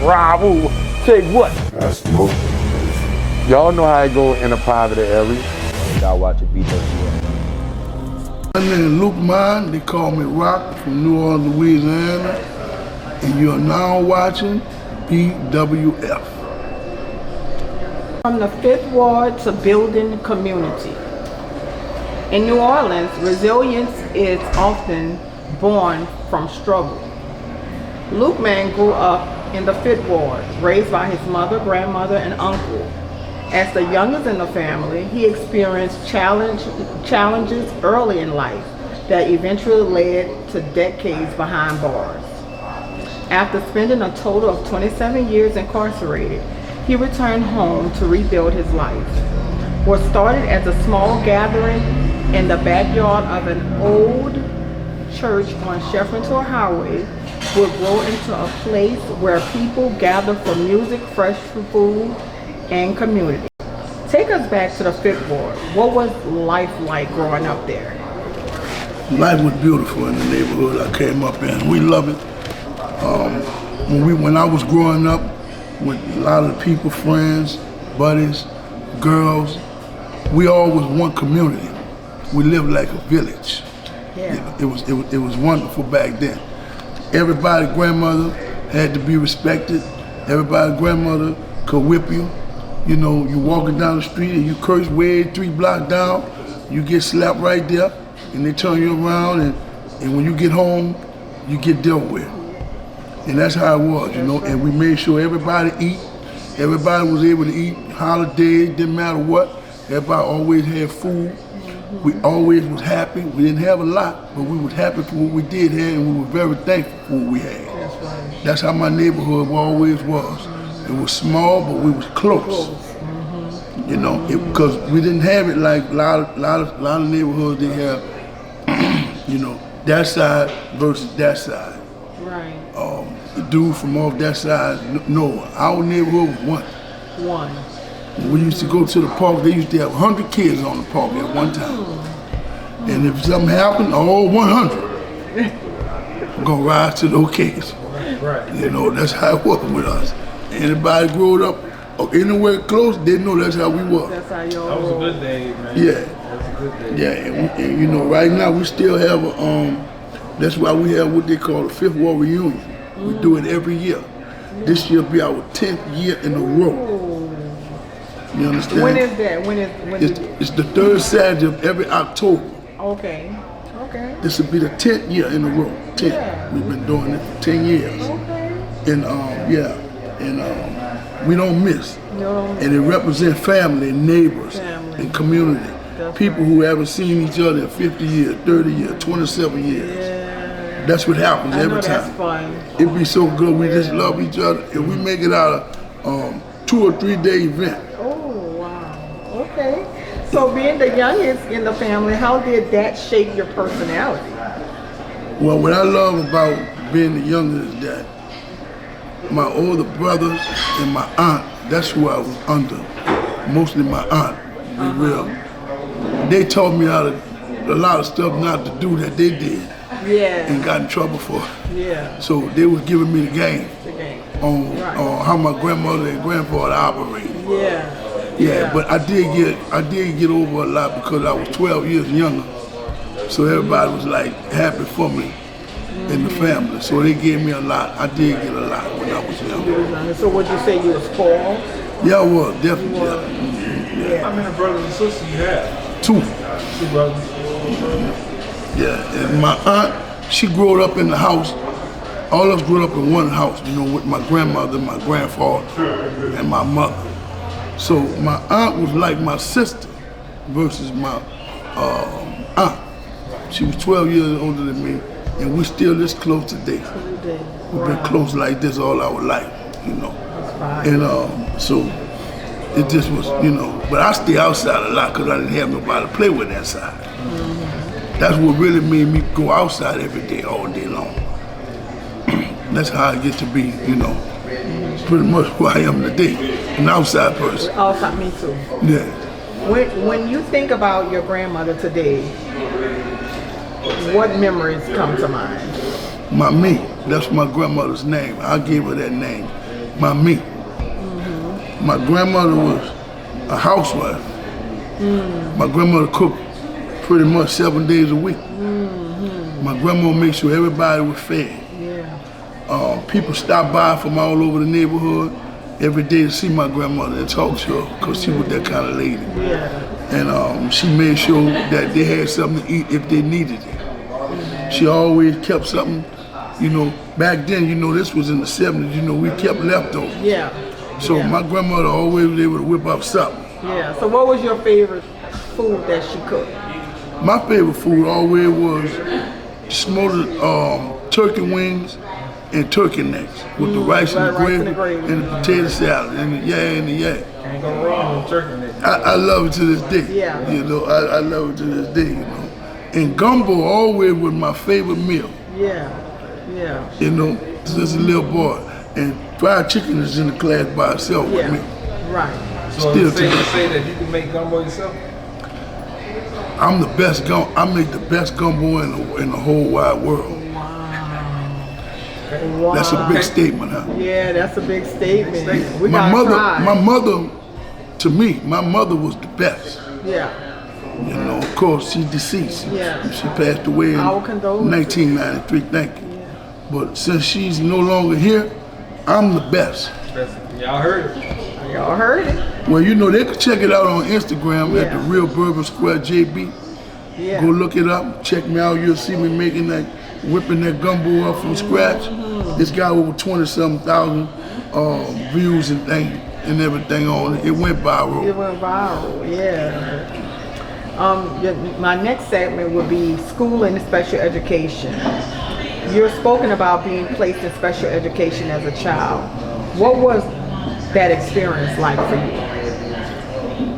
bravo. Say what? That's smoke. Y'all know how it go in a private area. Y'all watching BWFMEDIA. My name is LilWoadyMann. They call me Rock from New Orleans, Louisiana. And you are now watching BWF. From the 5th Ward to building community. In New Orleans, resilience is often born from struggle. LilWoadyMann grew up in the 5th Ward, raised by his mother, grandmother, and uncle. As the youngest in the family, he experienced challenges early in life that eventually led to decades behind bars. After spending a total of 27 years incarcerated, he returned home to rebuild his life. What started as a small gathering in the backyard of an old church on Sheffrontour Highway would grow into a place where people gather for music, fresh food, and community. Take us back to the 5th Ward. What was life like growing up there? Life was beautiful in the neighborhood I came up in. We love it. When I was growing up with a lot of people, friends, buddies, girls, we all was one community. We lived like a village. Yeah. It was wonderful back then. Everybody's grandmother had to be respected. Everybody's grandmother could whip you. You know, you walking down the street and you curse way 3 blocks down, you get slapped right there, and they turn you around, and when you get home, you get dealt with. And that's how it was, you know, and we made sure everybody eat. Everybody was able to eat. Holidays, didn't matter what. Everybody always had food. We always was happy. We didn't have a lot, but we was happy for what we did have, and we were very thankful for what we had. That's right. That's how my neighborhood always was. It was small, but we was close. You know, because we didn't have it like a lot of neighborhoods. They have, you know, that side versus that side. Right. The dude from off that side, no, our neighborhood was one. We used to go to the park. They used to have 100 kids on the park at one time. And if something happened, all 100 were gonna rise to the occasion. Right. You know, that's how it was with us. Anybody growing up or anywhere close, they know that's how we was. That's how y'all That was a good day, man. Yeah. That was a good day. Yeah, and you know, right now we still have that's why we have what they call the 5th Ward reunion. We do it every year. This year will be our 10th year in a row. You understand? When is that? It's the 3rd Saturday of every October. Okay. Okay. This will be the 10th year in a row. 10. Yeah. We've been doing it for 10 years. Okay. And we don't miss. No. And it represents family, neighbors, Family. and community. That's People right. who haven't seen each other in 50 years, 30 years, 27 years. Yeah. That's what happens I know every that's time. fun. It be so good. We just love each other, and we make it out of 2 or 3 day event. Oh, wow. Okay. So being the youngest in the family, how did that shape your personality? Well, what I love about being the youngest is that my older brothers and my aunt, that's who I was under. Mostly my aunt, to be real. They taught me a lot of stuff not to do that they did. Yeah. And got in trouble for it. Yeah. So they was giving me the game The game. on how my grandmother and grandfather operated. Yeah. Yeah, but I did get over a lot because I was 12 years younger. So everybody was like happy for me in the family. So they gave me a lot. I did get a lot when I was younger. So would you say you was spoiled? Yeah, I was, definitely. Yeah. How many brothers and sisters you have? 2. 2 brothers. Yeah, and my aunt, she grew up in the house. All of us grew up in one house, you know, with my grandmother, my grandfather, and my mother. So my aunt was like my sister versus my aunt. She was 12 years older than me, and we're still this close today. We've been close like this all our life, you know. And so it just was, you know, but I stay outside a lot because I didn't have nobody to play with inside. That's what really made me go outside every day, all day long. That's how I get to be, you know, pretty much who I am today, an outside person. Outside, me too. Yeah. When you think about your grandmother today, what memories come to mind? My me, that's my grandmother's name. I gave her that name. my meat. My grandmother was a housewife. My grandmother cooked pretty much 7 days a week. My grandma made sure everybody was fed. People stopped by from all over the neighborhood every day to see my grandmother and talk to her because she was that kind of lady. And she made sure that they had something to eat if they needed it. She always kept something, you know, back then, you know, this was in the 70s, you know, we kept leftovers. So my grandmother always was able to whip up something. So what was your favorite food that she cooked? My favorite food always was smoked turkey wings and turkey necks with the rice and the gravy and the potato salad and the yak. Can't go wrong with turkey neck. I love it to this day. You know, I love it to this day, you know. And gumbo always was my favorite meal. You know, since a little boy. And fried chicken is in the class by itself with me. So Still it's safe to say that you can make gumbo yourself? I'm the best gumbo. I make the best gumbo in the whole wide world. That's a big statement, huh? Yeah, that's a big statement. We my gotta mother, to me, my mother was the best. You know, of course, she's deceased. She passed away in 1993, thank you. But since she's no longer here, I'm the best. Y'all heard it. Y'all heard it. Well, you know, they can check it out on Instagram at the Real Bourbon Square JB. Go look it up, check me out. You'll see me making that, whipping that gumbo up from scratch. It's got over 20-something thousand views and things and everything on it. It went viral. It went viral, my next segment would be school and special education. You're spoken about being placed in special education as a child. What was that experience like for you?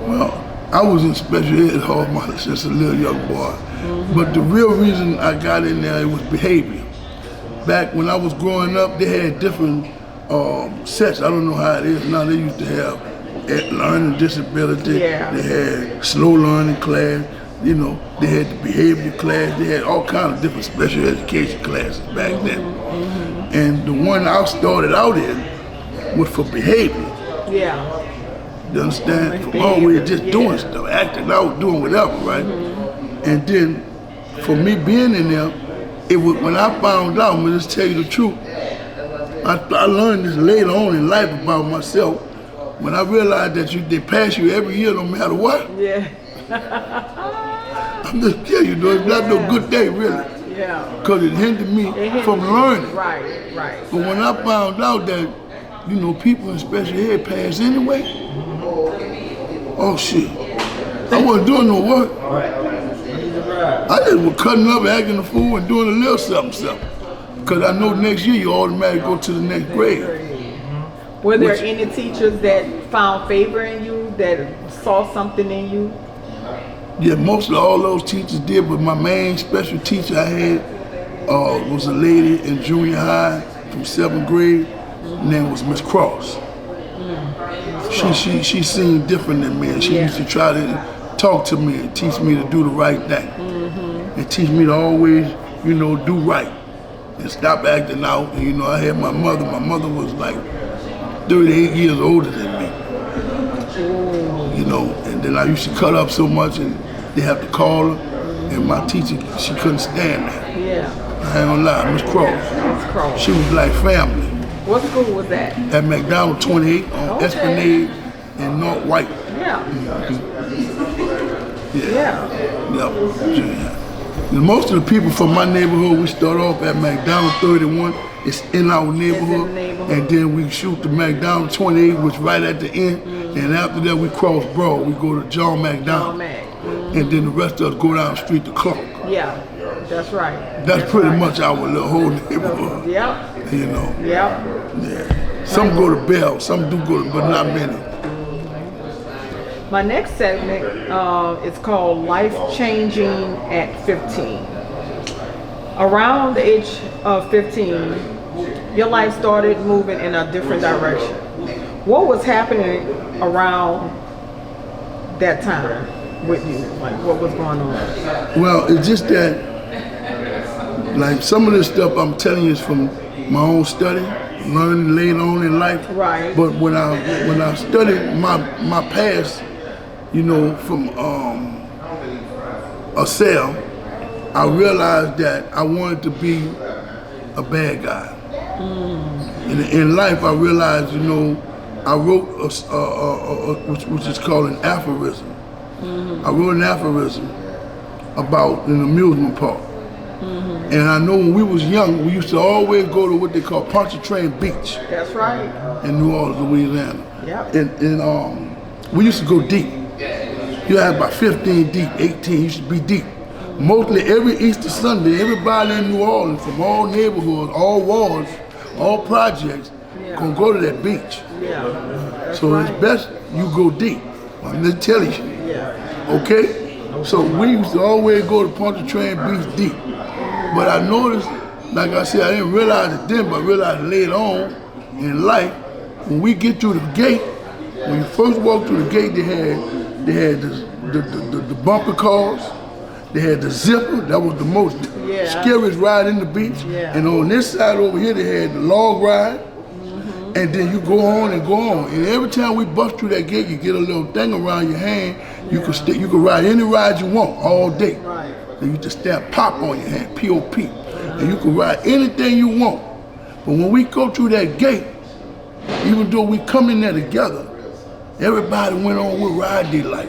Well, I was in special ed all my life since a little young boy. But the real reason I got in there, it was behavior. Back when I was growing up, they had different sets. I don't know how it is now. They used to have learning disability. They had slow learning class. You know, they had the behavior class. They had all kinds of different special education classes back then. And the one I started out in was for behavior. You understand? From always just doing stuff, acting out, doing whatever, right? And then, for me being in there, it was when I found out, I'm gonna just tell you the truth, I learned this later on in life about myself. When I realized that they pass you every year no matter what. I'm just telling you, though, it's not no good day, really. Because it hindered me from learning. But when I found out that, you know, people in special ed pass anyway, oh shit, I wasn't doing no work. I just was cutting up, acting a fool, and doing a little something. Because I know next year you automatically go to the next grade. Were there any teachers that found favor in you, that saw something in you? Yeah, mostly all those teachers did, but my main special teacher I had was a lady in junior high from 7th grade. Her name was Miss Cross. She seemed different than me, and she used to try to talk to me and teach me to do the right thing. And teach me to always, you know, do right and stop acting out. And, you know, I had my mother. My mother was like 38 years older than me. You know, and then I used to cut up so much and they have to call her. And my teacher, she couldn't stand that. I ain't gonna lie, Miss Cross. She was like family. What school was that? At McDonald 28 on Esplanade and North White. Most of the people from my neighborhood, we start off at McDonald 31. It's in our neighborhood. And then we shoot to McDonald 28, which right at the end. And after that, we cross Broad. We go to John McDonald. And then the rest of us go down the street to Clark. That's right. That's pretty much our little whole neighborhood. You know. Some go to Bell, some do go to, but not many. My next segment is called Life Changing at 15. Around the age of 15, your life started moving in a different direction. What was happening around that time with you? Like, what was going on? Well, it's just that, like, some of this stuff I'm telling you is from my own study learning later on in life. Right. But when I studied my past, you know, from a cell, I realized that I wanted to be a bad guy. In life, I realized, you know, I wrote which is called an aphorism. I wrote an aphorism about an amusement park. And I know when we was young, we used to always go to what they call Pontchartrain Beach That's right. in New Orleans, Louisiana. Yep. And we used to go deep. You had about 15 deep, 18, used to be deep. Mostly every Easter Sunday, everybody in New Orleans, from all neighborhoods, all wards, all projects, gonna go to that beach. Yeah. That's So right. it's best you go deep. I'm just telling you. Yeah. Okay? So we used to always go to Pontchartrain Beach deep. But I noticed, like I said, I didn't realize it then, but I realized later on in life, when we get through the gate, when you first walk through the gate, they had the bumper cars, they had the zipper, that was the most scariest ride in the beach. Yeah. And on this side over here, they had the log ride. And then you go on and go on. And every time we bust through that gate, you get a little thing around your hand. You can ride any ride you want all day. Right. And you just stamp pop on your hand, P-O-P. And you can ride anything you want. But when we go through that gate, even though we come in there together, everybody went on what ride they like.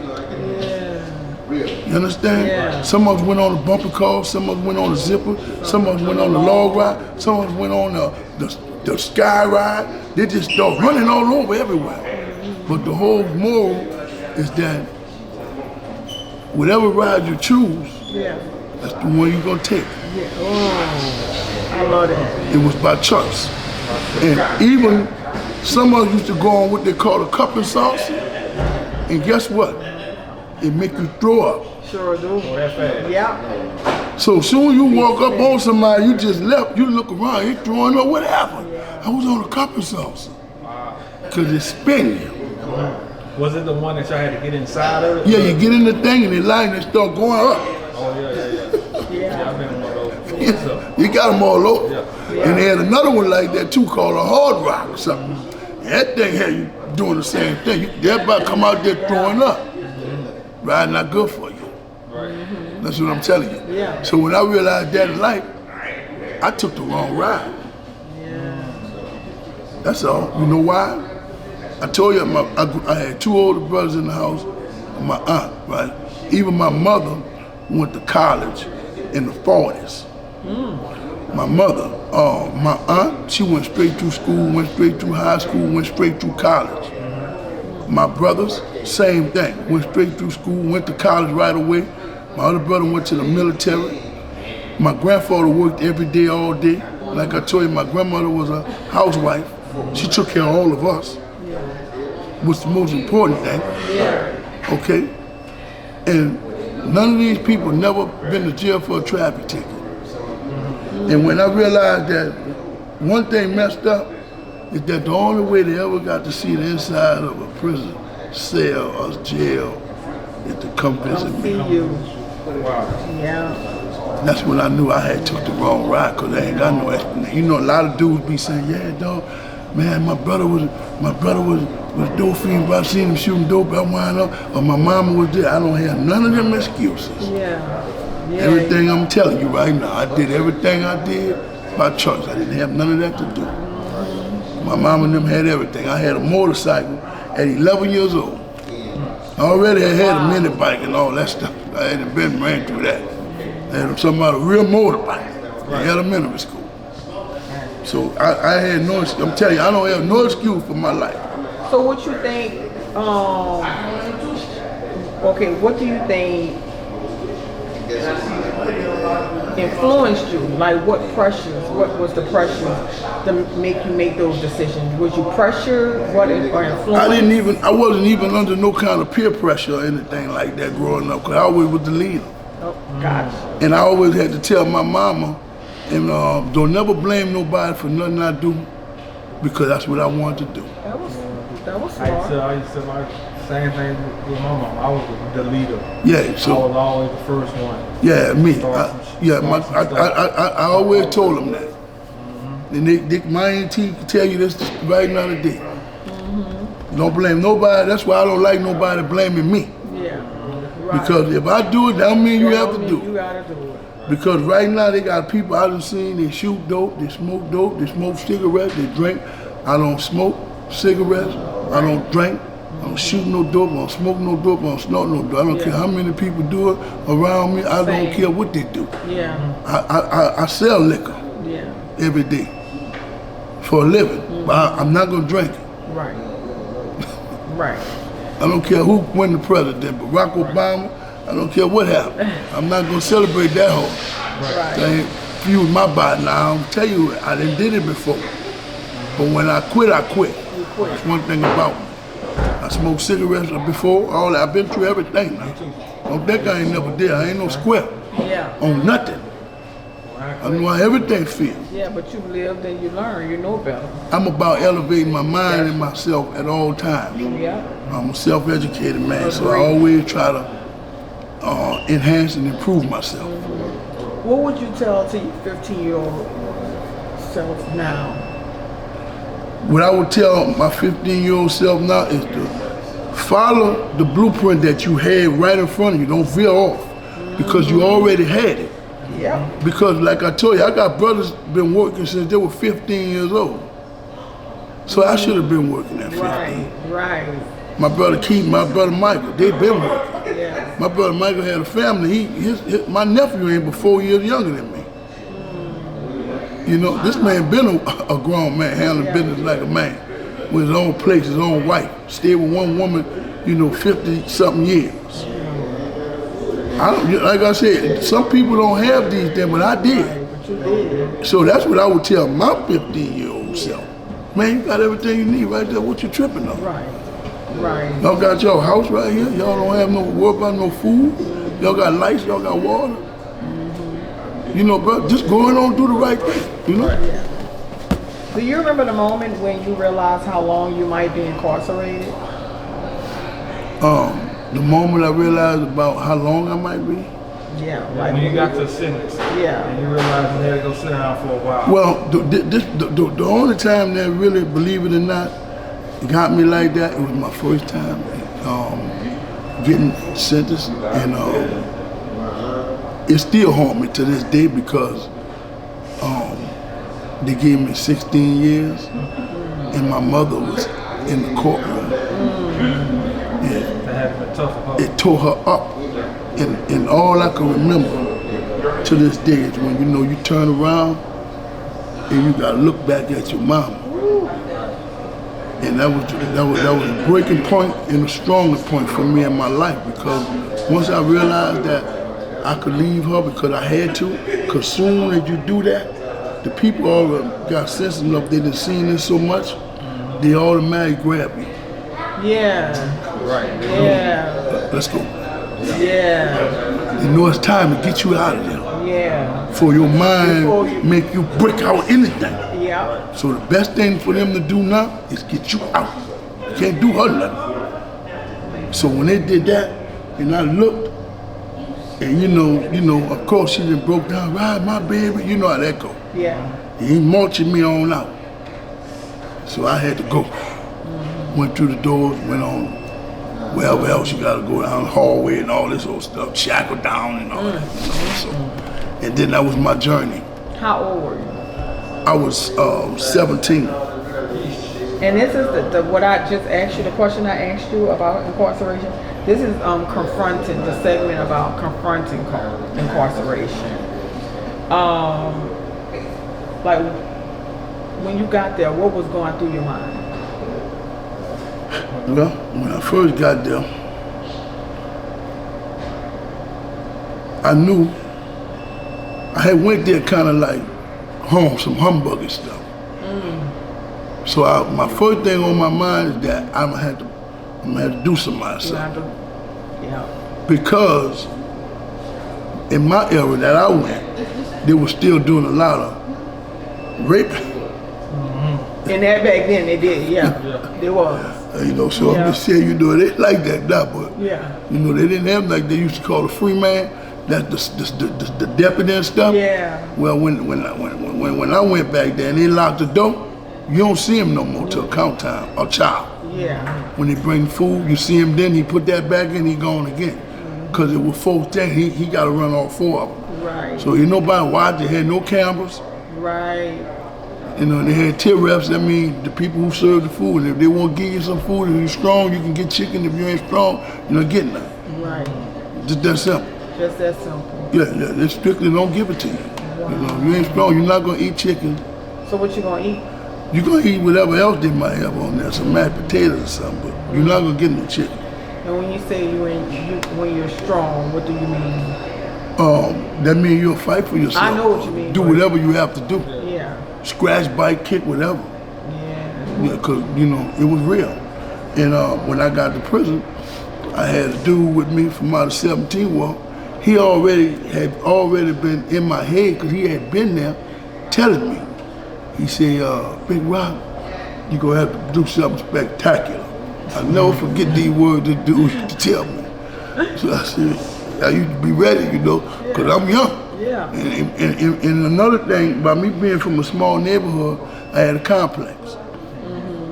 You understand? Yeah. Some of us went on the bumper car, some of us went on the zipper, some of us went on the log ride, some of us went on the sky ride. They just start running all over everywhere. But the whole moral is that whatever ride you choose, that's the one you're gonna take. Yeah. Oh, I love that. It was by choice. And even some of us used to go on what they call a cup and saucer. And guess what? It make you throw up. Sure do. That fast. Yeah. So soon you walk up on somebody, you just left, you look around, you throwing up, what happened? I was on a cup and saucer. Cause it's spinning. Was it the one that y'all had to get inside of it? Yeah, you get in the thing and the line and start going up. Oh, yeah, I've been in one of those. You got them all over. Yeah. And they had another one like that too called a hard rock or something. And that thing had you doing the same thing. Everybody come out there throwing up. Riding not good for you. Right. That's what I'm telling you. Yeah. So when I realized that in life, I took the wrong ride. That's all. You know why? I told you I had two older brothers in the house and my aunt, right? Even my mother went to college in the 40s. My mother, my aunt, she went straight through school, went straight through high school, went straight through college. My brothers, same thing, went straight through school, went to college right away. My other brother went to the military. My grandfather worked every day, all day. Like I told you, my grandmother was a housewife. She took care of all of us. What's the most important thing? Okay? And none of these people never been to jail for a traffic ticket. And when I realized that one thing messed up is that the only way they ever got to see the inside of a prison cell or jail is to come visit me. See you. Yeah. That's when I knew I had took the wrong ride, cause I ain't got no explanation. You know, a lot of dudes be saying, "Yeah, dog, man, my brother was dope fiend, but I seen him shooting dope, I wound up, or my mama was there." I don't have none of them excuses. Yeah. Everything I'm telling you right now, I did everything I did by choice. I didn't have none of that to do. My mom and them had everything. I had a motorcycle at 11 years old. I already had a mini bike and all that stuff. I hadn't ran through that. I had something about a real motorbike at elementary school. So I had no, I'm telling you, I don't have no excuse for my life. So what you think, okay, what do you think influenced you? Like what was the pressure to make you make those decisions? Was you pressured? What or influenced? I wasn't even under no kind of peer pressure or anything like that growing up, because I always was the leader. Oh, gosh. And I always had to tell my mama, and don't never blame nobody for nothing I do, because that's what I wanted to do. That was I used to my same thing with my mom. I was the leader. Yeah, so I was always the first one. yeah, me. Start I always told them that. And my auntie can tell you this right now today. Don't blame nobody. That's why I don't like nobody blaming me. Yeah. Right. Because if I do it, that don't mean you have to do You it. gotta do it. Because right now they got people I done seen, they shoot dope, they smoke cigarettes, they drink. I don't smoke cigarettes, I don't drink, I don't shoot no dope, I don't smoke no dope, I don't snort no dope. I don't care how many people do it around me, I don't care what they do. Yeah. I sell liquor every day for a living, but I'm not gonna drink it. Right. Right. I don't care who win the president, Barack Obama, I don't care what happened. I'm not gonna celebrate that whole. Right. They fuse my body now. I'll tell you, I done did it before. But when I quit, I quit. You quit. That's one thing about me. I smoked cigarettes before, all that. I've been through everything now. Don't think I ain't never did. I ain't no square Yeah. on nothing. I know how everything feels. Yeah, but you lived and you learned. You know better. I'm about elevating my mind and myself at all times. Yeah. I'm a self-educated man, so I always try to enhance and improve myself. What would you tell to your 15-year-old self now? What I would tell my 15-year-old self now is to follow the blueprint that you had right in front of you. Don't veer off because you already had it. Yeah. Because like I told you, I got brothers been working since they were 15 years old. So I should have been working at 15. Right. My brother Keith, my brother Michael, they been working. Yeah. My brother Michael had a family. My nephew ain't but 4 years younger than me. You know, this man been a grown man, handling business like a man, with his own place, his own wife, stayed with one woman, 50-something years. Like I said, some people don't have these things, but I did. But you did. So that's what I would tell my 15-year-old self. Man, you got everything you need right there. What you tripping on? Right. Y'all got your house right here. Y'all don't have no work about no food. Y'all got lights. Y'all got water. Bro, just going on, do the right thing. Do you remember the moment when you realized how long you might be incarcerated? The moment I realized about how long I might be. Yeah, like when you got to sentence. Yeah. And you realized you had to go sit down for a while. Well, the only time that really, believe it or not, it got me like that, it was my first time getting sentenced, and it still haunts me to this day because they gave me 16 years, and my mother was in the courtroom. It tore her up, and all I can remember to this day is when you turn around and you gotta look back at your mama, and that was a breaking point and a stronger point for me in my life, because once I realized that I could leave her because I had to, because soon as you do that, the people all got sense enough, they done seen this so much, they automatically grab you. Yeah. Right. Yeah. Let's go. Yeah. It's time to get you out of there. Yeah. For your mind make you break out anything. Yeah. So the best thing for them to do now is get you out. You can't do her nothing. So when they did that, and I looked, and of course she just broke down, right, my baby, you know how that go. Yeah. He ain't marching me on out. So I had to go. Went through the doors, went on wherever else you gotta go down the hallway and all this old stuff, shackled down and all that. So, and then that was my journey. How old were you? I was 17. And this is the what I just asked you, the question I asked you about incarceration. This is confronting, the segment about confronting incarceration. Like when you got there, what was going through your mind? Well, when I first got there, I knew I had went there kind of like home, some humbuggy stuff. So my first thing on my mind is that I'm gonna have to do something myself. Yeah. Because in my era that I went, they were still doing a lot of raping. And that back then they did, yeah. There was. So I'm just saying, they like that now, but yeah. they didn't have like they used to call a free man. That's the deputy and stuff. Yeah. Well, when I went back there and they locked the door, you don't see him no more till count time or chow. Yeah. When they bring food, you see him then, he put that back in, he gone again. Because it was 4 things, he got to run all 4 of them. Right. So ain't nobody watching, had no cameras. Right. You know, they had tip reps, that mean the people who serve the food. And if they want to give you some food, if you're strong, you can get chicken. If you ain't strong, you're not getting nothing. Right. Just that simple. Just that simple. Yeah, they strictly don't give it to you. Wow. You know, if you ain't strong, you're not going to eat chicken. So what you gonna eat? You're going to eat whatever else they might have on there, some mashed potatoes or something, but you're not going to get no chicken. And when you say when you're strong, what do you mean? That means you'll fight for yourself. I know what you mean. Do whatever you have to do. Yeah. Scratch, bite, kick, whatever. Yeah. Yeah, because, you know, it was real. And when I got to prison, I had a dude with me from out of 17 Wall. He had already been in my head because he had been there telling me. He said, Big Rock, you're going to have to do something spectacular. I'll never forget these words this dude used to tell me. So I said, I used to be ready, you know, because I'm young. Yeah. And another thing, by me being from a small neighborhood, I had a complex.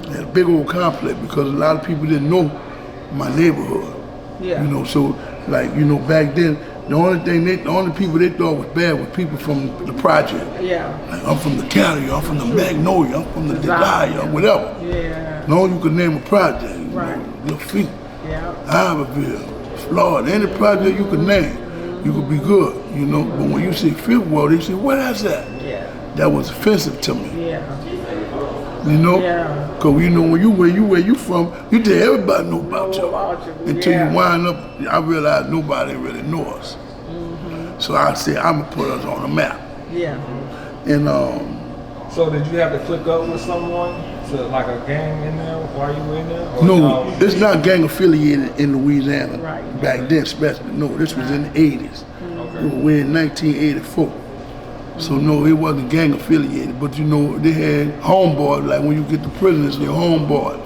I had a big old complex because a lot of people didn't know my neighborhood. Yeah. You know, so like, you know, back then, the only people they thought was bad was people from the project. Yeah. Like, I'm from the county, I'm from the Magnolia, I'm from the Delia, or whatever. Yeah. As long as you could name a project, you Right. know, Lafitte, Yeah. Iberville, Florida, any project you could name, you could be good, you know. But when you say Fifth Ward, they say, what is that? Yeah. That was offensive to me, Yeah. you know? Yeah. Because, you know, where you from, you tell everybody know about you. About you. Until Yeah. you wind up, I realized nobody really know us. So I said, I'm going to put us on the map. Yeah. And So did you have to click up with someone to like a gang in there while you were in there? Or no, y'all- it's not gang affiliated in Louisiana. Right. Back then, especially. No, this was in the 80s. We're in 1984. So no, it wasn't gang affiliated. But you know, they had homeboys, like when you get to prison, it's your homeboys.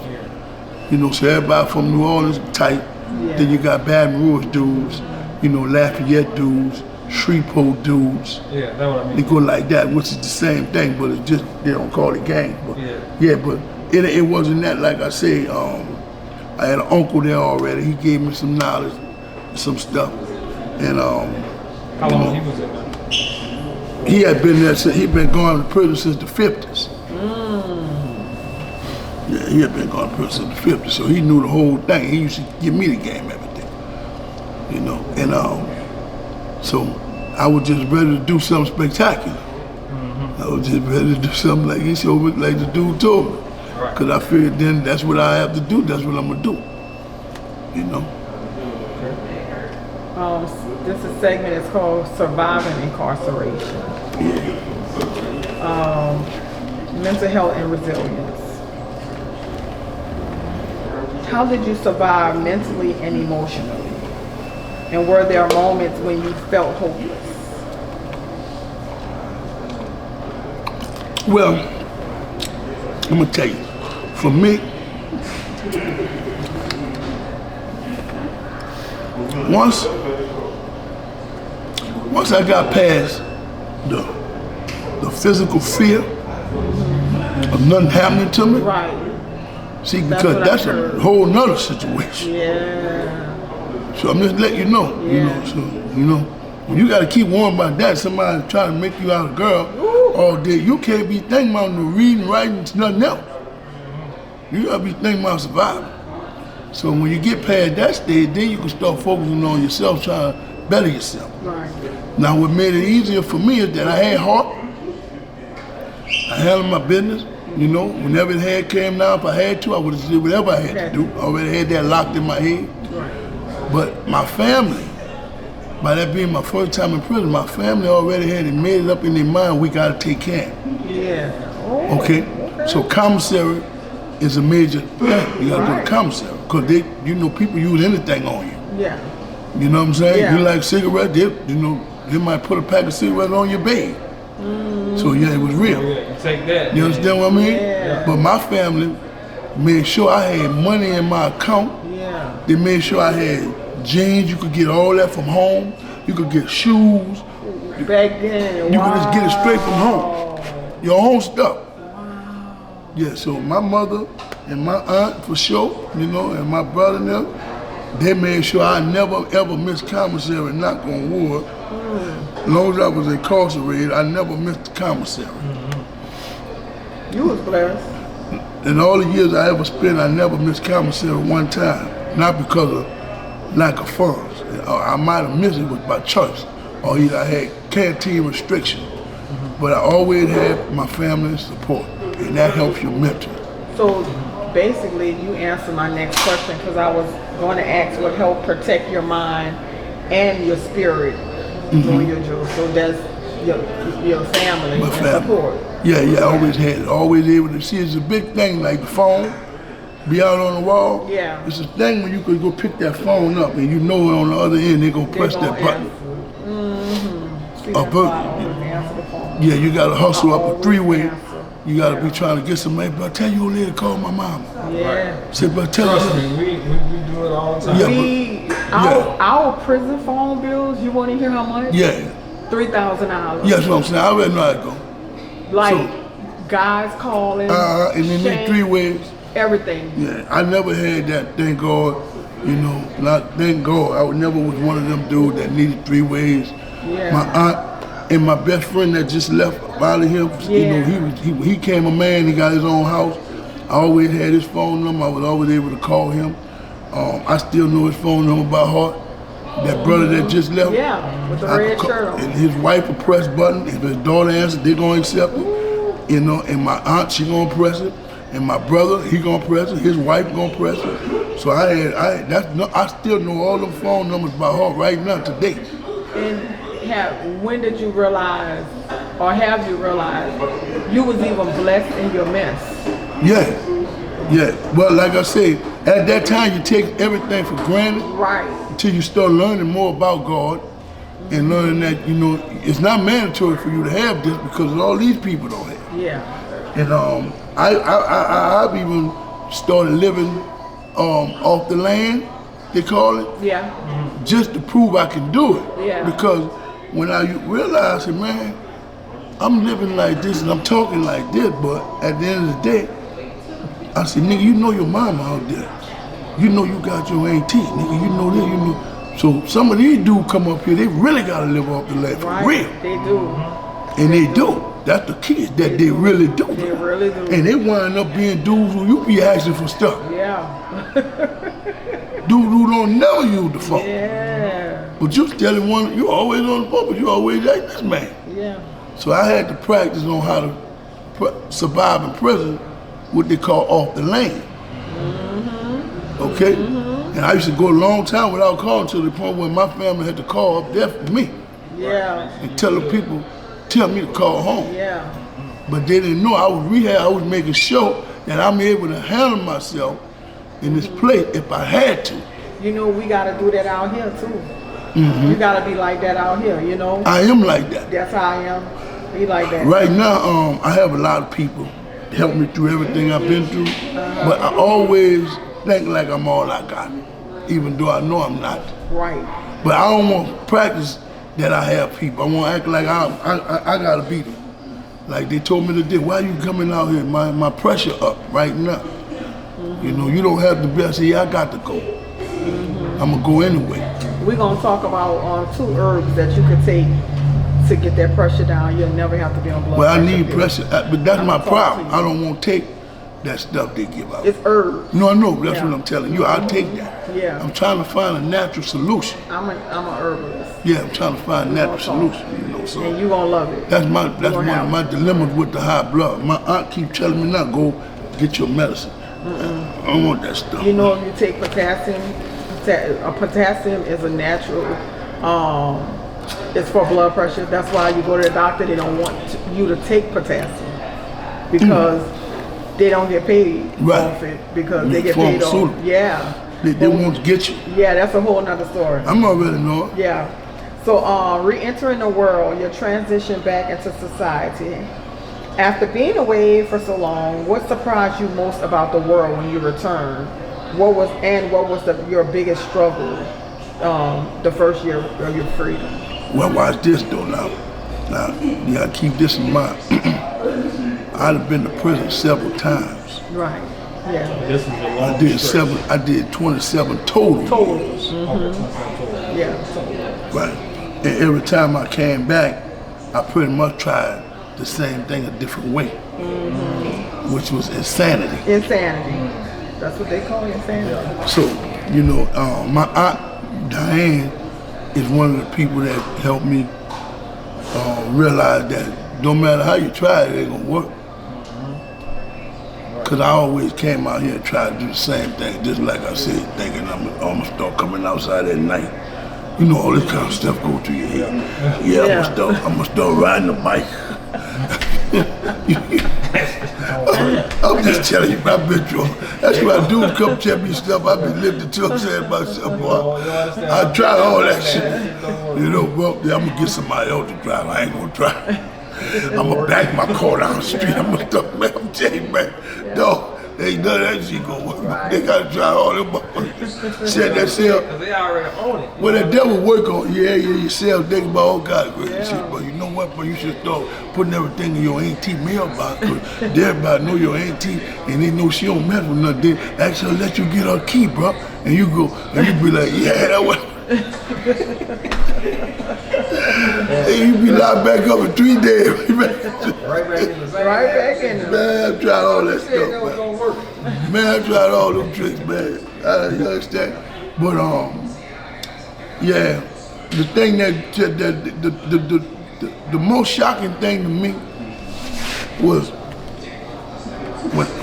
You know, so everybody from New Orleans type. Yeah. Then you got Baton Rouge dudes, you know, Lafayette dudes, Shreveport dudes. Yeah, that's what I They mean. go like that, which is the same thing, but it's just, they don't call it gang. But Yeah. but it wasn't that, like I say, I had an uncle there already. He gave me some knowledge, some stuff. And How long he was in there? he had been there since, he'd been going to prison since the 50s. Yeah, he had been going to prison since the 50s, so he knew the whole thing. He used to give me the game every day, you know. And so I was just ready to do something spectacular. I was just ready to do something like he showed me, like the dude told me. Right. Because I figured then that's what I have to do, that's what I'm going to do, you know. This segment is called Surviving Incarceration. Mental health and resilience. How did you survive mentally and emotionally? And were there moments when you felt hopeless? Well, I'm gonna tell you, for me, once I got past the physical fear of nothing happening to me, Right. see, That's because what I that's heard. a whole nother situation. Yeah. So I'm just letting you know, you Yeah. know, so, you know, when you gotta keep worrying about that, somebody trying to make you out a girl all day, you can't be thinking about no reading, writing, nothing else. You gotta be thinking about surviving. So when you get past that stage, then you can start focusing on yourself, trying to better yourself. Right. Now what made it easier for me is that I had heart, I handled my business, you know, whenever the head came down, if I had to, I would have did whatever I had to do. I already had that locked in my head. But my family, by that being my first time in prison, my family already had it made it up in their mind, we gotta take care. Yeah. Oh, Okay? So commissary is a major thing. You gotta go Right. to commissary. Cause they, you know, people use anything on you. Yeah. You know what I'm saying? Yeah. You like cigarettes, they might put a pack of cigarettes on your bed. So yeah, it was real. Yeah, you take that. You understand what I mean? Yeah. But my family made sure I had money in my account. Yeah. They made sure I had jeans, you could get all that from home. You could get shoes. Back then, You could just get it straight from home. Your own stuff. Yeah, so my mother and my aunt for sure, you know, and my brother and them, they made sure I never ever missed commissary, knock on wood. As long as I was incarcerated, I never missed the commissary. You was blessed. In all the years I ever spent, I never missed commissary one time. Not because of lack of funds. I might have missed it was by choice, or either I had canteen restrictions. But I always had my family's support, and that helps you mentally. So basically, you answered my next question because I was going to ask what helped protect your mind and your spirit during your journey. So that's your family My and family. support. Yeah, I always had it. Always able to see. It's a big thing, like the phone, be out on the wall. Yeah. It's a thing when you could go pick that phone up and you know on the other end they're going to press that button. See, that's why I always answer the phone. Yeah, you got to hustle I up a always three-way. answer. You got to be trying to get some money. But I tell you, old lady, call my mama. Yeah. Say, but tell Trust her. me, we do it all the time. Yeah, Our prison phone bills, you want to hear how much? Yeah, $3,000. yeah, that's what I'm saying. I already know how it go. Like, guys calling, And then shame, these 3 ways. everything. Yeah, I never had that, thank God, you know, not thank God. I never was one of them dudes that needed 3 ways. Yeah. My aunt and my best friend that just left out of here, you know, he came a man, he got his own house. I always had his phone number, I was always able to call him. I still know his phone number by heart. That brother that just left. Yeah, with the red shirt on. And his wife will press button. If his daughter answers, they're gonna accept it. You know, and my aunt, she gonna press it. And my brother, he gonna press it. His wife gonna press it. So I still know all them phone numbers by heart right now today. And when did you realize, or have you realized, you was even blessed in your mess? Yeah. Well, like I say, at that time you take everything for granted. Right. Until you start learning more about God and learning that, you know, it's not mandatory for you to have this because all these people don't have. Yeah. And I've even started living off the land, they call it, Yeah. just to prove I can do it. Yeah. Because when I realized, man, I'm living like this and I'm talking like this, but at the end of the day, I said, nigga, you know your mama out there. You know you got your auntie, nigga, you know that, you know. So some of these dudes come up here, they really gotta live off the land for real. They do. And they do. That's the key, that they really do. They really do. And they wind up being dudes who you be asking for stuff. Yeah. Dudes who don't never use the phone. Yeah. But you still one, you always on the phone, but you always like this man. Yeah. So I had to practice on how to survive in prison, what they call off the lane. Okay? And I used to go a long time without calling to the point where my family had to call up there for me Yeah. and tell me to call home. Yeah. But they didn't know I was rehab. I was making sure that I'm able to handle myself in this place if I had to. You know, we got to do that out here too. You got to be like that out here, you know? I am like that. That's how I am. Be like that. Right now, I have a lot of people help me through everything I've been through, but I always think like I'm all I got, even though I know I'm not. Right. But I don't want to practice that I have people. I want to act like I got to beat them. Like they told me today, why you coming out here? My pressure up right now. You know, you don't have to be. I say, yeah, I got to go. I'm going to go anyway. We're going to talk about 2 herbs that you could take to get that pressure down. You'll never have to be on blood Well, I pressure need pills. pressure, but that's I'm my talking problem. to you. I don't want to take that stuff they give out. It's herbs. No, I know, that's Yeah. what I'm telling you. I'll take that. Yeah. I'm trying to find a natural solution. I'm a herbalist. Yeah, I'm trying to find a natural solution, you know, And so you're going to love it. that's one gonna of have my dilemmas with the high blood. My aunt keeps telling me now, go get your medicine. I don't want that stuff. You know, if you take potassium, potassium is a natural, it's for blood pressure. That's why you go to the doctor, they don't want you to take potassium because they don't get paid off it because they get paid off. Pharmaceutical. Yeah. They want to get you. Yeah, that's a whole nother story. I'm already know it. Yeah. So, re-entering the world, your transition back into society. After being away for so long, what surprised you most about the world when you returned? What was your biggest struggle the first year of your freedom? Well, watch this though now. Now, you gotta keep this in mind. I'd have been to prison several times. Right. Yeah. This is a long I did 27 total. Total. years. Yeah. Right. And every time I came back, I pretty much tried the same thing a different way, which was insanity. Insanity. That's what they call insanity. So, you know, my aunt Diane is one of the people that helped me realize that no matter how you try it, it ain't gonna work. Cause I always came out here and tried to do the same thing, just like I said, thinking I'm gonna start coming outside at night. You know, all this kind of stuff go through your head. Yeah, I'm gonna start riding a bike. I'm just telling you, I've been through. That's what I do. Come tell me stuff. I be lifting to and saying myself, boy. I tried all that shit. You know, well, yeah, I'm gonna get somebody else to drive. I ain't gonna drive. I'm gonna back my car down the street. I'm gonna start, man. I'm telling you, man. Dog, ain't none of that shit gonna work. They gotta try all them motherfuckers. Set that cell. Because they already own it. Well, the devil work on yourself, think about all kind of crazy shit. But you know what, bro? You should start putting everything in your auntie mailbox. Cause everybody know your auntie and they know she don't mess with nothing. Actually, let you get her key, bro. And you go, and you be like, yeah, that was. And you be locked back up in 3 days. Right back in the same. Right back in the Man, I've tried all that stuff, man. Man, I've tried all them tricks, man. You understand? But yeah, the thing that the most shocking thing to me was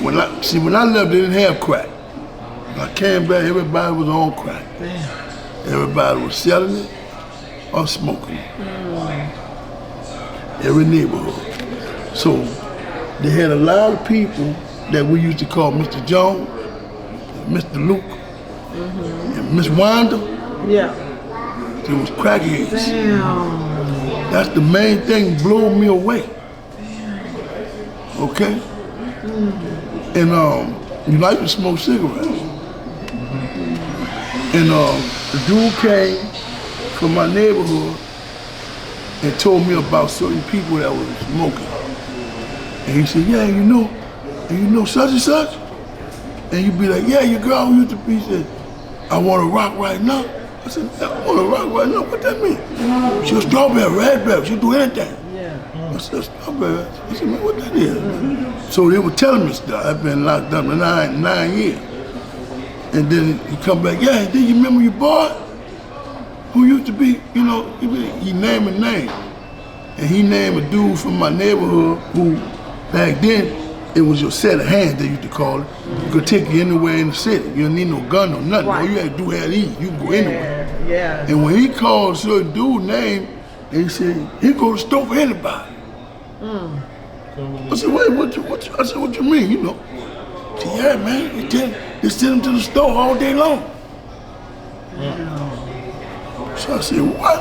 when I left, they didn't have crack. When I came back, everybody was on crack. Everybody was selling it or smoking it. Every neighborhood. So they had a lot of people that we used to call Mr. Jones, Mr. Luke, and Miss Wanda. Yeah. It was crackheads. Damn. That's the main thing blew me away. Okay? And you like to smoke cigarettes. And the dude came from my neighborhood and told me about certain people that were smoking. And he said, yeah, you know such and such? And you'd be like, yeah, your girl who used to be, said, I want to rock right now. I said, I want to rock right now, what that mean? She was strawberry, raspberry, she'll do anything. Yeah. I said, strawberry. He said, man, what that is? So they were telling me stuff. I've been locked up for 9 years. And then he come back, yeah, do you remember your boy? Who used to be, you know, he named a name. And he named a dude from my neighborhood who, back then, it was your set of hands, they used to call it. You could take you anywhere in the city. You don't need no gun or nothing. All you had to do had these. You can go anywhere. Yeah. And when he called certain dude's name, they said, he go to the store for anybody. I said, wait, what you mean, you know? I said, yeah, man, they send him to the store all day long. So I said, what?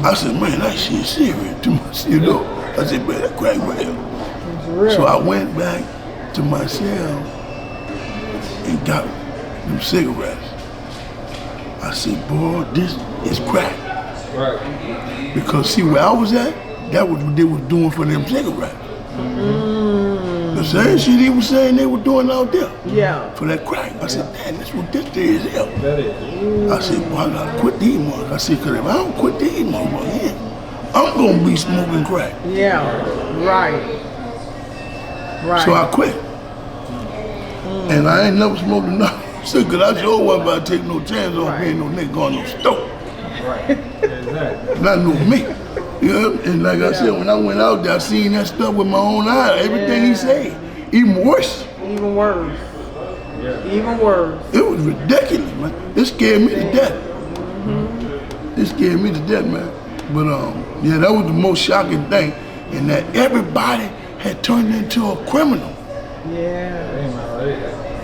I said, man, that shit serious too much, you know? I said, man, that crack real. So I went back to my cell and got them cigarettes. I said, boy, this is crack. Right. Because see where I was at, that was what they was doing for them cigarettes. The same shit he was saying they were doing out there. Yeah. For that crack. I said, man, that's what this is here. That is. I said, boy, I gotta quit these motherfuckers. I said, cause if I don't quit these motherfuckers, I'm gonna be smoking crack. Yeah. Right. Right. So I quit. And I ain't never smoked enough. So, cause I sure wasn't about to take no chance on paying no nigga going no store. Right. Exactly. Not no me. You know? And like I said, when I went out there, I seen that stuff with my own eyes. Everything he said. Even worse. Even worse. Yeah. Even worse. It was ridiculous, man. It scared me to death. It scared me to death, man. But yeah, that was the most shocking thing, and that everybody had turned into a criminal. Yeah.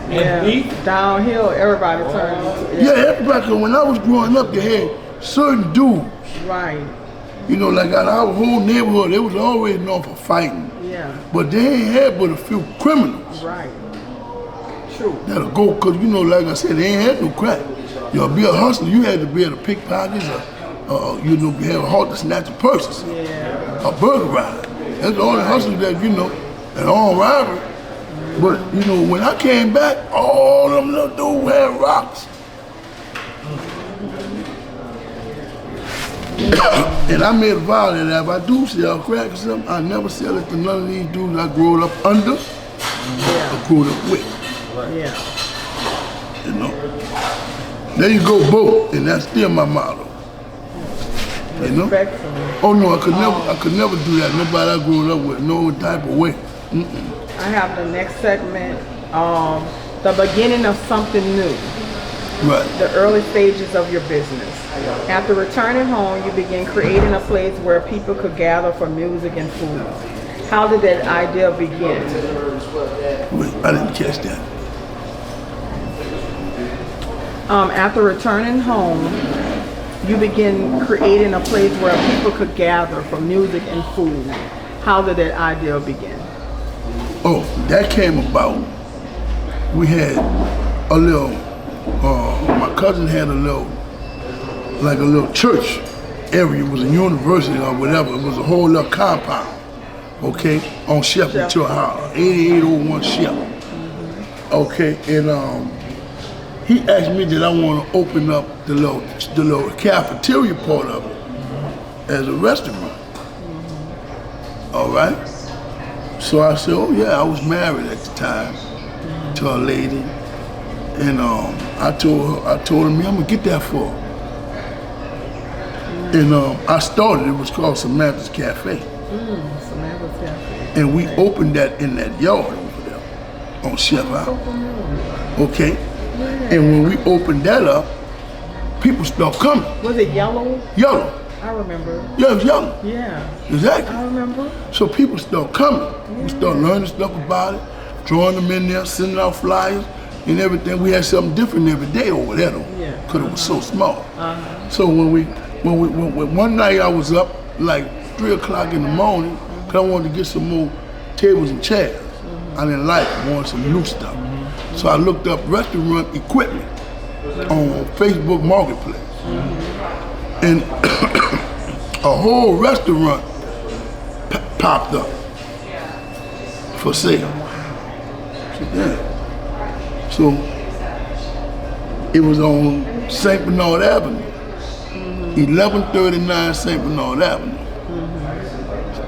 Yeah. Downhill, everybody turned into Yeah, everybody. Cause when I was growing up, you had certain dudes. Right. You know, like out our whole neighborhood, they was always known for fighting. Yeah. But they ain't had but a few criminals Right. True. that'll go, cause you know, like I said, they ain't had no crack. You know, be a hustler, you had to be able to pick pockets or you know, have a heart to snatch a purses. Yeah. A burger ride. That's the only hustle that, you know, an armed robbery. But, you know, when I came back, all them little dudes had rocks. And I made a vow that if I do sell crack or something, I never sell it to none of these dudes I grew up under or grew up with. Yeah. You know? There you go, both, and that's still my motto. You know? Respectfully. Oh no, I could never do that. Nobody I grew up with, no type of way. I have the next segment, the beginning of something new. Right. The early stages of your business. After returning home, you began creating a place where people could gather for music and food. How did that idea begin? Wait, I didn't catch that. After returning home, you began creating a place where people could gather for music and food. How did that idea begin? Oh, that came about. We had a little, my cousin had a little church area. It was a university or whatever. It was a whole little compound, okay, on Shepherd to a house, 8801 Shepherd. Okay, and he asked me did I want to open up the little cafeteria part of it as a restaurant. All right. So I said, oh yeah, I was married at the time to a lady, and I told her, I'm gonna get that for her. And I started, it was called Samantha's Cafe. Samantha's Cafe. And we opened that in that yard over there on Chef House. Okay? And when we opened that up, people started coming. Was it yellow? Yellow. I remember. Yeah, it was yellow. Yeah. Exactly. I remember. So people started coming. We started learning stuff about it, drawing them in there, sending out flyers and everything. We had something different every day over there though, because it was so small. So when one night I was up like 3 o'clock in the morning, because I wanted to get some more tables and chairs. I didn't like it, I wanted some new stuff. So I looked up restaurant equipment on Facebook Marketplace. And a whole restaurant popped up for sale. So it was on St. Bernard Avenue, 1139 St. Bernard Avenue.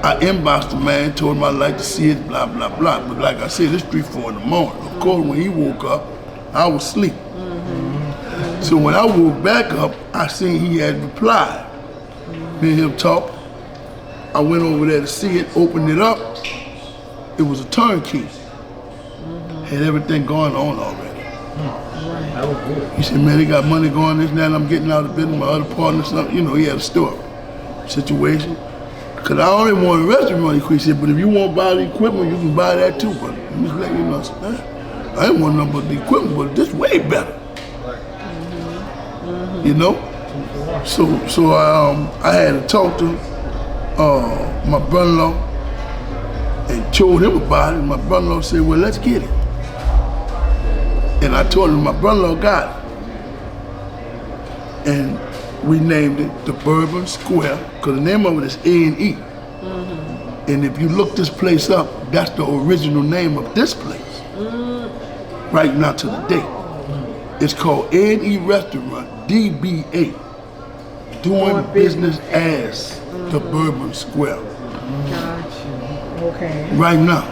I inboxed the man, told him I'd like to see it, blah, blah, blah. But like I said, it's 3, 4 in the morning. Of course, when he woke up, I was asleep. So when I woke back up, I seen he had replied. Me and him talked. I went over there to see it, opened it up. It was a turnkey. Had everything going on already. That was good. He said, man, they got money going this and that, and I'm getting out of business, my other partner, something. You know, he had a story, situation. Because I only want a restaurant equipment. He said, but if you want to buy the equipment, you can buy that too. But I'm just letting you know, I said, man, I didn't want nothing but the equipment, but this way better. You know? So I had to talk to my brother-in-law and told him about it. And my brother-in-law said, well, let's get it. And I told him my brother-in-law got it. And we named it the Bourbon Square, because the name of it is A&E. And if you look this place up, that's the original name of this place. Right now to the date. It's called A&E Restaurant, DBA. Doing business as the Bourbon Square. Gotcha. Okay. Right now.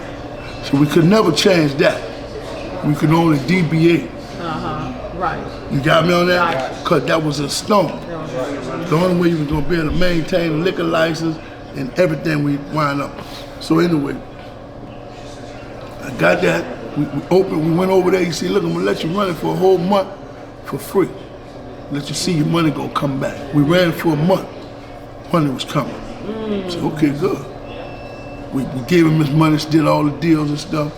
So we could never change that. We could only DBA. Right. You got me on that? Because that was a stone. The only way you was going to be able to maintain a liquor license and everything we wind up. So anyway, I got that. We opened, we went over there. He said, look, I'm going to let you run it for a whole month for free. Let you see your money going to come back. We ran it for a month. Money was coming. So okay, good. We gave him his money, did all the deals and stuff,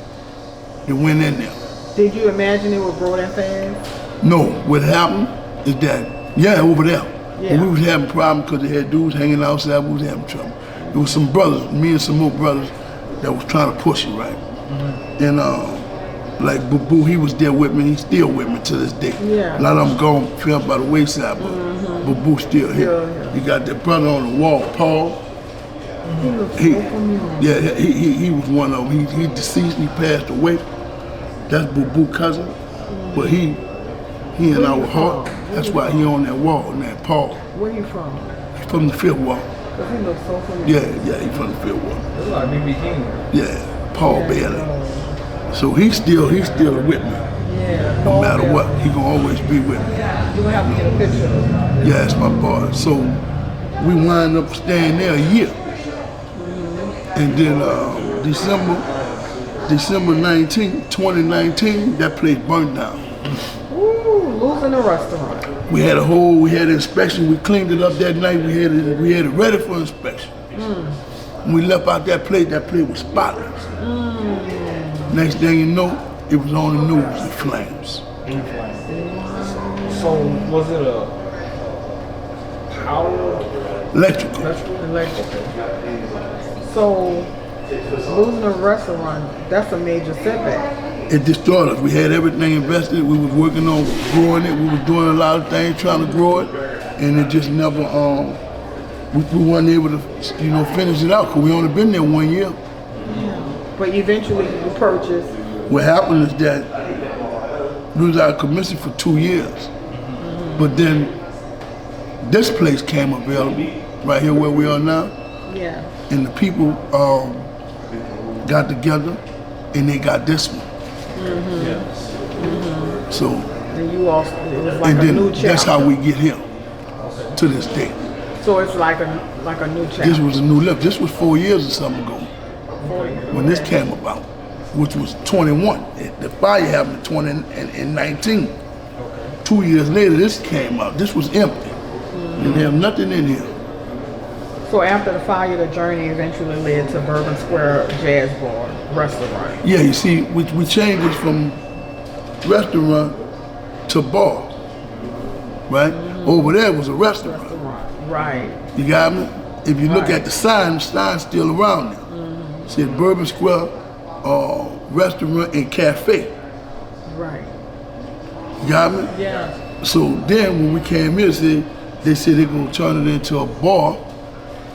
and went in there. Did you imagine it would grow that fast? No, what happened is that, over there. Yeah. We was having problems because they had dudes hanging outside, we was having trouble. There was some brothers, me and some more brothers, that was trying to push it, right? And Like Boo, he was there with me. He's still with me to this day. Yeah. A lot of them gone, fell by the wayside, but Boo's still here. Yeah. You got that brother on the wall, Paul. He looks so familiar. Yeah, he was one of them. He deceased. He passed away. That's Boo cousin, but he in our heart. That's why he on that wall, that Paul. Where you from? He's from the fifth wall. Cause he looks so familiar. Yeah, he's from the fifth wall. It's like BB King. Yeah, Paul Bailey. So he's still with me. Yeah. No matter what, he gonna always be with me. You gonna have to get a picture of him. Yeah, that's my boy. So we wind up staying there a year. And then December 19, 2019, that place burned down. Ooh, losing a restaurant. We had inspection. We cleaned it up that night. We had it ready for inspection. When we left out that place was spotless. Next thing you know, it was on the news in flames. So was it a power? Electrical. Electrical. So losing a restaurant, that's a major setback. It destroyed us. We had everything invested. We was working on growing it. We was doing a lot of things trying to grow it, and it just never. We weren't able to, finish it out because we only been there 1 year. But eventually you purchased. What happened is that we was out of commission for 2 years, but then this place came available right here where we are now, Yeah. and the people got together and they got this one. So, And you also, it was like and a new then chapter. that's how we get here to this day. So it's like a new chapter. This was a new lift. This was 4 years or something ago when this came about, which was 21. The fire happened in 2019. 2 years later, this came out. This was empty. Didn't have nothing in here. So after the fire, the journey eventually led to Bourbon Square Jazz Bar restaurant. Yeah, you see, we changed it from restaurant to bar, right? Over there was a restaurant. Right. You got me? If you look at the sign's still around there. It said Bourbon Square Restaurant and Cafe. Right. You got me? Yeah. So then when we came here, they said they're gonna turn it into a bar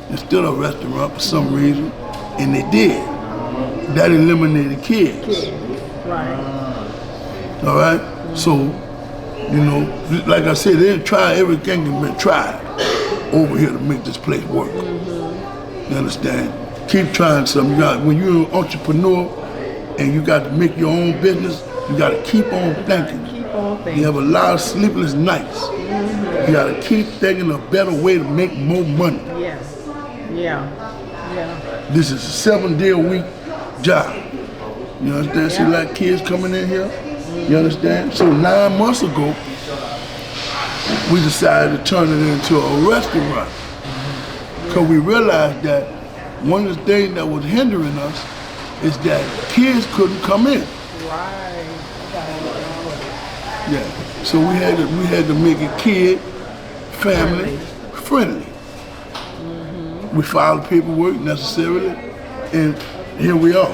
instead of a restaurant for some reason, and they did. That eliminated kids. Right. All right? So, like I said, they didn't try everything that's been tried over here to make this place work. You understand? Keep trying something. When you're an entrepreneur and you got to make your own business, you got to keep on thinking. Keep on thinking. You have a lot of sleepless nights. You got to keep thinking a better way to make more money. Yes. Yeah. Yeah. This is a 7-day-a-week job. You understand? See, like kids coming in here. You understand? So 9 months ago, we decided to turn it into a restaurant because we realized that one of the things that was hindering us is that kids couldn't come in. Right. Yeah. So we had to make it kid, family friendly. We filed paperwork necessarily, and here we are.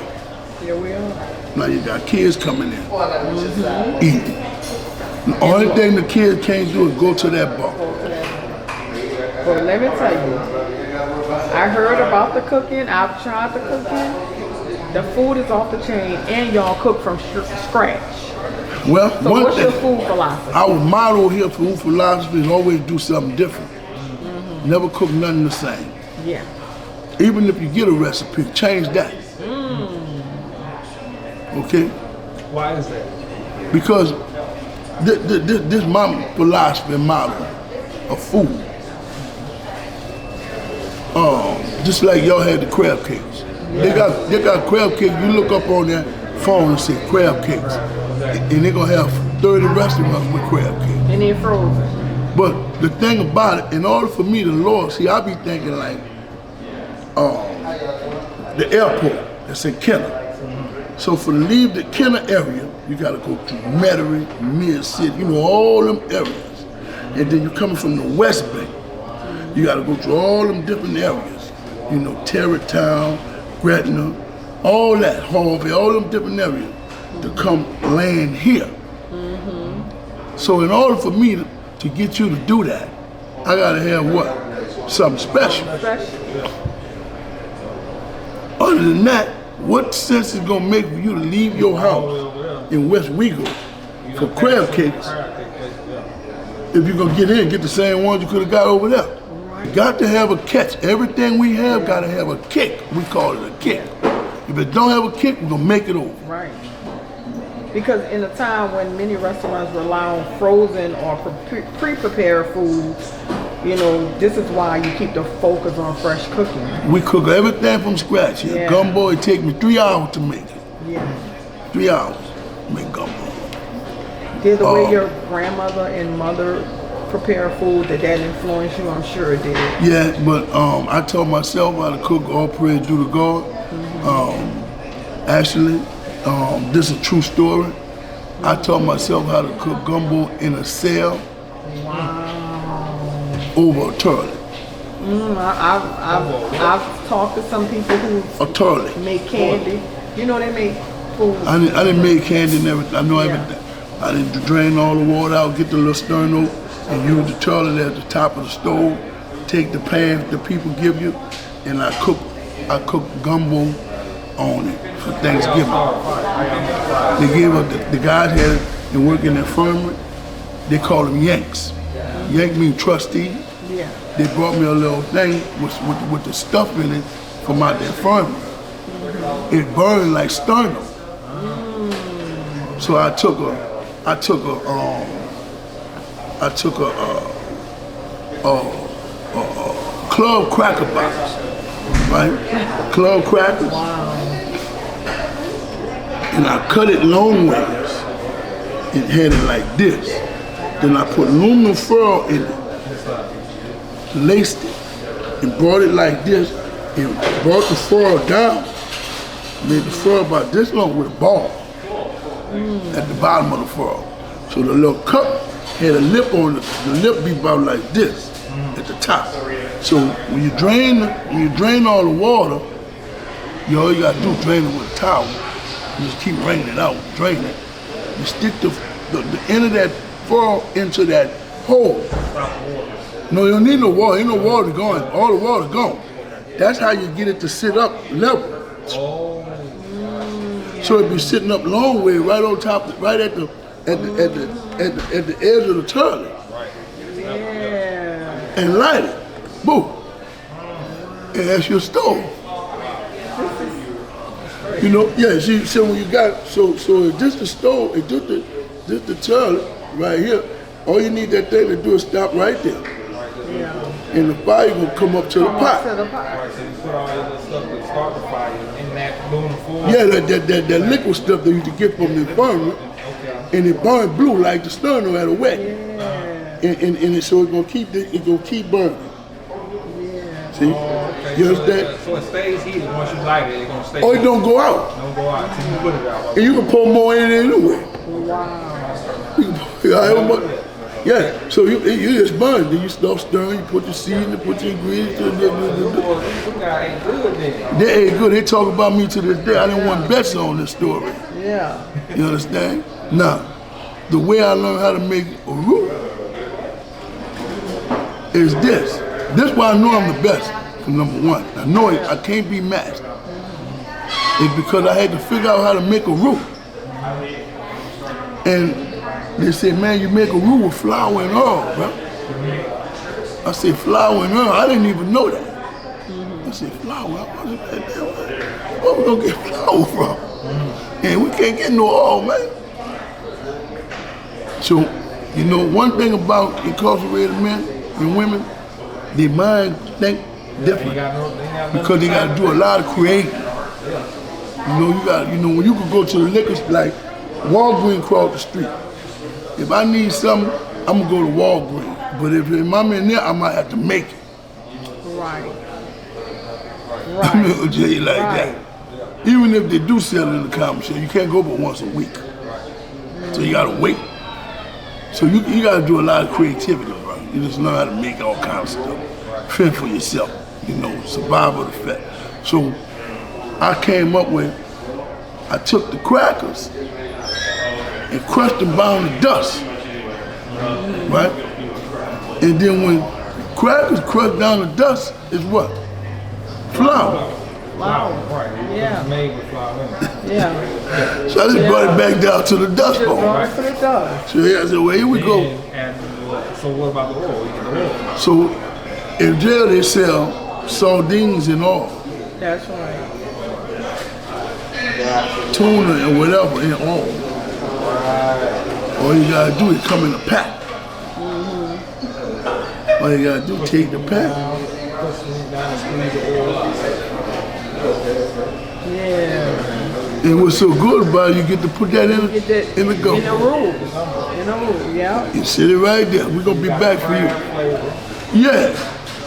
Here we are. Now you got kids coming in, eating. The only thing the kids can't do is go to that bar. But let me tell you, I heard about the cooking. I've tried the cooking. The food is off the chain, and y'all cook from scratch. Well, So one what's thing, your food philosophy? our motto here for food philosophy is always do something different. Never cook nothing the same. Yeah. Even if you get a recipe, change that. Okay? Why is that? Because this my philosophy and motto of food. Just like y'all had the crab cakes. They got crab cakes. You look up on their phone and say crab cakes, and they're gonna have 30 restaurants with crab cakes. And they're frozen. But the thing about it, in order for me to Lord, see, I be thinking like the airport that's in Kenner. So for to leave the Kenner area, you gotta go through Metairie, Mid-City, all them areas. And then you're coming from the West Bay. You gotta go through all them different areas. Tarrytown, Gretna, all that, Harvey, all them different areas. to come land here. So in order for me to get you to do that, I gotta have what? Something special. Other than that, what sense is gonna make for you to leave your house in West Wego for crab cakes if you're gonna get in and get the same ones you could have got over there? Got to have a catch. Everything we have gotta have a kick. We call it a kick. If it don't have a kick, we're gonna make it over. Right. Because in a time when many restaurants rely on frozen or pre-prepared foods, you know, this is why you keep the focus on fresh cooking. We cook everything from scratch here. Yeah. Gumbo, it takes me 3 hours to make it. Yeah. 3 hours to make gumbo. Did the way your grandmother and mother prepare food, did that influence you? I'm sure it did. Yeah, but I taught myself how to cook all praise due to God. Actually, this is a true story. I taught myself how to cook gumbo in a cell over a toilet. I've talked to some people who A toilet. make candy. You know, they make food. I didn't make candy and everything. I know everything. I didn't drain all the water out, get the little sterno, and use the toilet at the top of the stove. Take the pan the people give you, and I cook gumbo on it for Thanksgiving. They gave us the guys had it and work in the infirmary. They call them Yanks. Yank means trustee. Yeah. They brought me a little thing with the stuff in it from out the infirmary. It burned like sternum. So I took a club cracker box, right? Club crackers. And I cut it long ways and had it like this. Then I put aluminum foil in it, laced it, and brought it like this, and brought the foil down. Made the foil about this long with a ball at the bottom of the foil. So the little cup had a lip on it. The lip be about like this at the top. So when you drain all the water, all you gotta do is drain it with a towel. You just keep wringing it out, drain it. You stick the end of that foil into that hole. No, you don't need no water. Ain't no water going. All the water gone. That's how you get it to sit up level. So it be sitting up long way, right on top, right at the edge of the toilet. Yeah. And light it. Boom. And that's your stove. You know, yeah, see, so when you got, so it's just the stove, it's just the toilet right here. All you need that thing to do is stop right there. Yeah. And the fire gonna come up to the pot. To the pot. Right, so you put all your little stuff to start the fire in that aluminum foil. Yeah, that liquid stuff that you used to get from the infirmary. And it burned blue like the sterno at a wet. Yeah. And it, so it's gonna keep burning. Yeah. See? Okay, You understand? So it stays heated once you light it. It's gonna stay. Or it don't go out. Don't go out until you put it out. And you can pour more in it anyway. Wow. You can pour, however much. Yeah, so you just burn. Then you start stirring, you put your seasoning, put your ingredients. You guys ain't good then. They ain't good. They talk about me to this day. I didn't want bets on this story. Yeah. You understand? Now, the way I learned how to make a roux is this. This is why I know I'm the best, for number one. I know it, I can't be matched. It's because I had to figure out how to make a roux. And they said, man, you make a roux with flour and oil, bro. I said, flour and oil? I didn't even know that. I said, flour? Where we gonna get flour from? And we can't get no oil, man. So, you know, one thing about incarcerated men and women, their mind think different. Because they gotta do a lot of creating. You know, when you could go to the liquor store, like Walgreens across the street. If I need something, I'm gonna go to Walgreens. But if I'm in there, I might have to make it. Right. I'm gonna tell you like that. Even if they do sell it in the common shop, you can't go but once a week. So you gotta wait. So you gotta do a lot of creativity, bro. You just know how to make all kinds of stuff. Fend for yourself, you know, survival of the fit. So I came up with I took the crackers and crushed them down to dust, right? And then when crackers crushed down to dust is what? Flour. Flour. Right. Yeah. It's made with flour in it. Yeah. So I just brought it back down to the dust Just bowl. brought it to the dust. So yeah, I said, well, here we go. And so what about the oil? You get the oil. So in jail they sell sardines and oil, That's right. tuna and whatever in oil. All you gotta do is come in a pack. All you gotta do is take the pack. Put some meat down and squeeze the oil. Yeah. And what's so good about it, you get to put that in Get that the in the gumbo. roux. In the roux, yeah. You sit it right there. We're gonna be back for you. Yeah.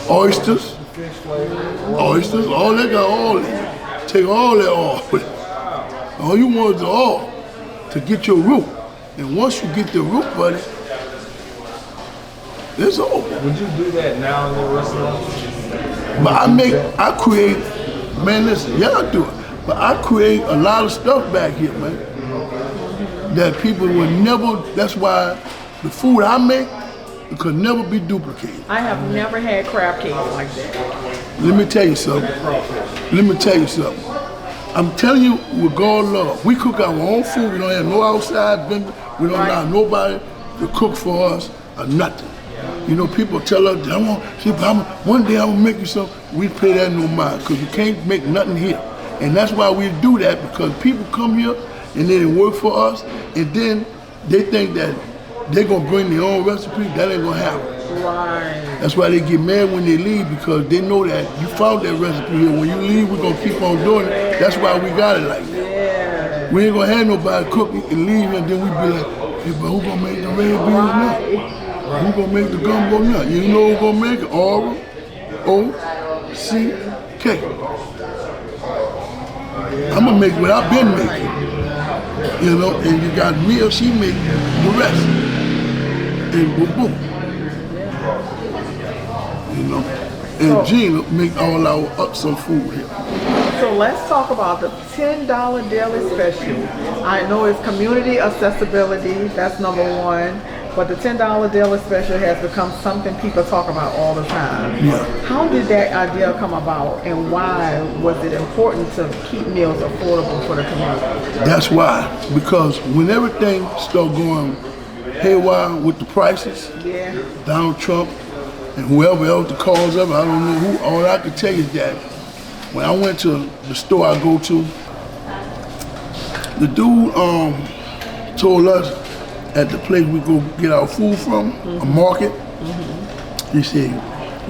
Oysters. Fish flavor. Oysters, all that got oil in it. Take all that oil. All you want is the oil to get your root. And once you get the root, buddy, it's over. Would you do that now in your restaurant? But I create, man, listen, y'all do it. But I create a lot of stuff back here, man, that people will never, that's why the food I make, it could never be duplicated. I have never had crab cakes like that. Let me tell you something. I'm telling you with God love, we cook our own food. We don't have no outside vendor. We don't allow nobody to cook for us or nothing. You know, people tell us, one day I'm gonna make you something. We pay that no mind because you can't make nothing here. And that's why we do that, because people come here and they work for us, and then they think that they're gonna bring their own recipe. That ain't gonna happen. Right. That's why they get mad when they leave, because they know that you found that recipe here. When you leave, we're gonna keep on doing it. That's why we got it like that. Yeah. We ain't gonna have nobody cook it and leave, and then we be like, hey, but who gonna make the red beans now? Who gonna make the gumbo now? You know who gonna make it? R-O-C-K. I'm gonna make what I've been making. You know, and you got Mia, she make the rest. And boom. You know, and Gina make all our some food here. So let's talk about the $10 daily special. I know it's community accessibility, that's number one, but the $10 daily special has become something people talk about all the time. Yeah. How did that idea come about, and why was it important to keep meals affordable for the community? That's why, because when everything started going haywire with the prices, Yeah. Donald Trump and whoever else the cause of it, I don't know who, all I can tell you is that when I went to the store I go to, the dude told us at the place we go get our food from, a market, he said,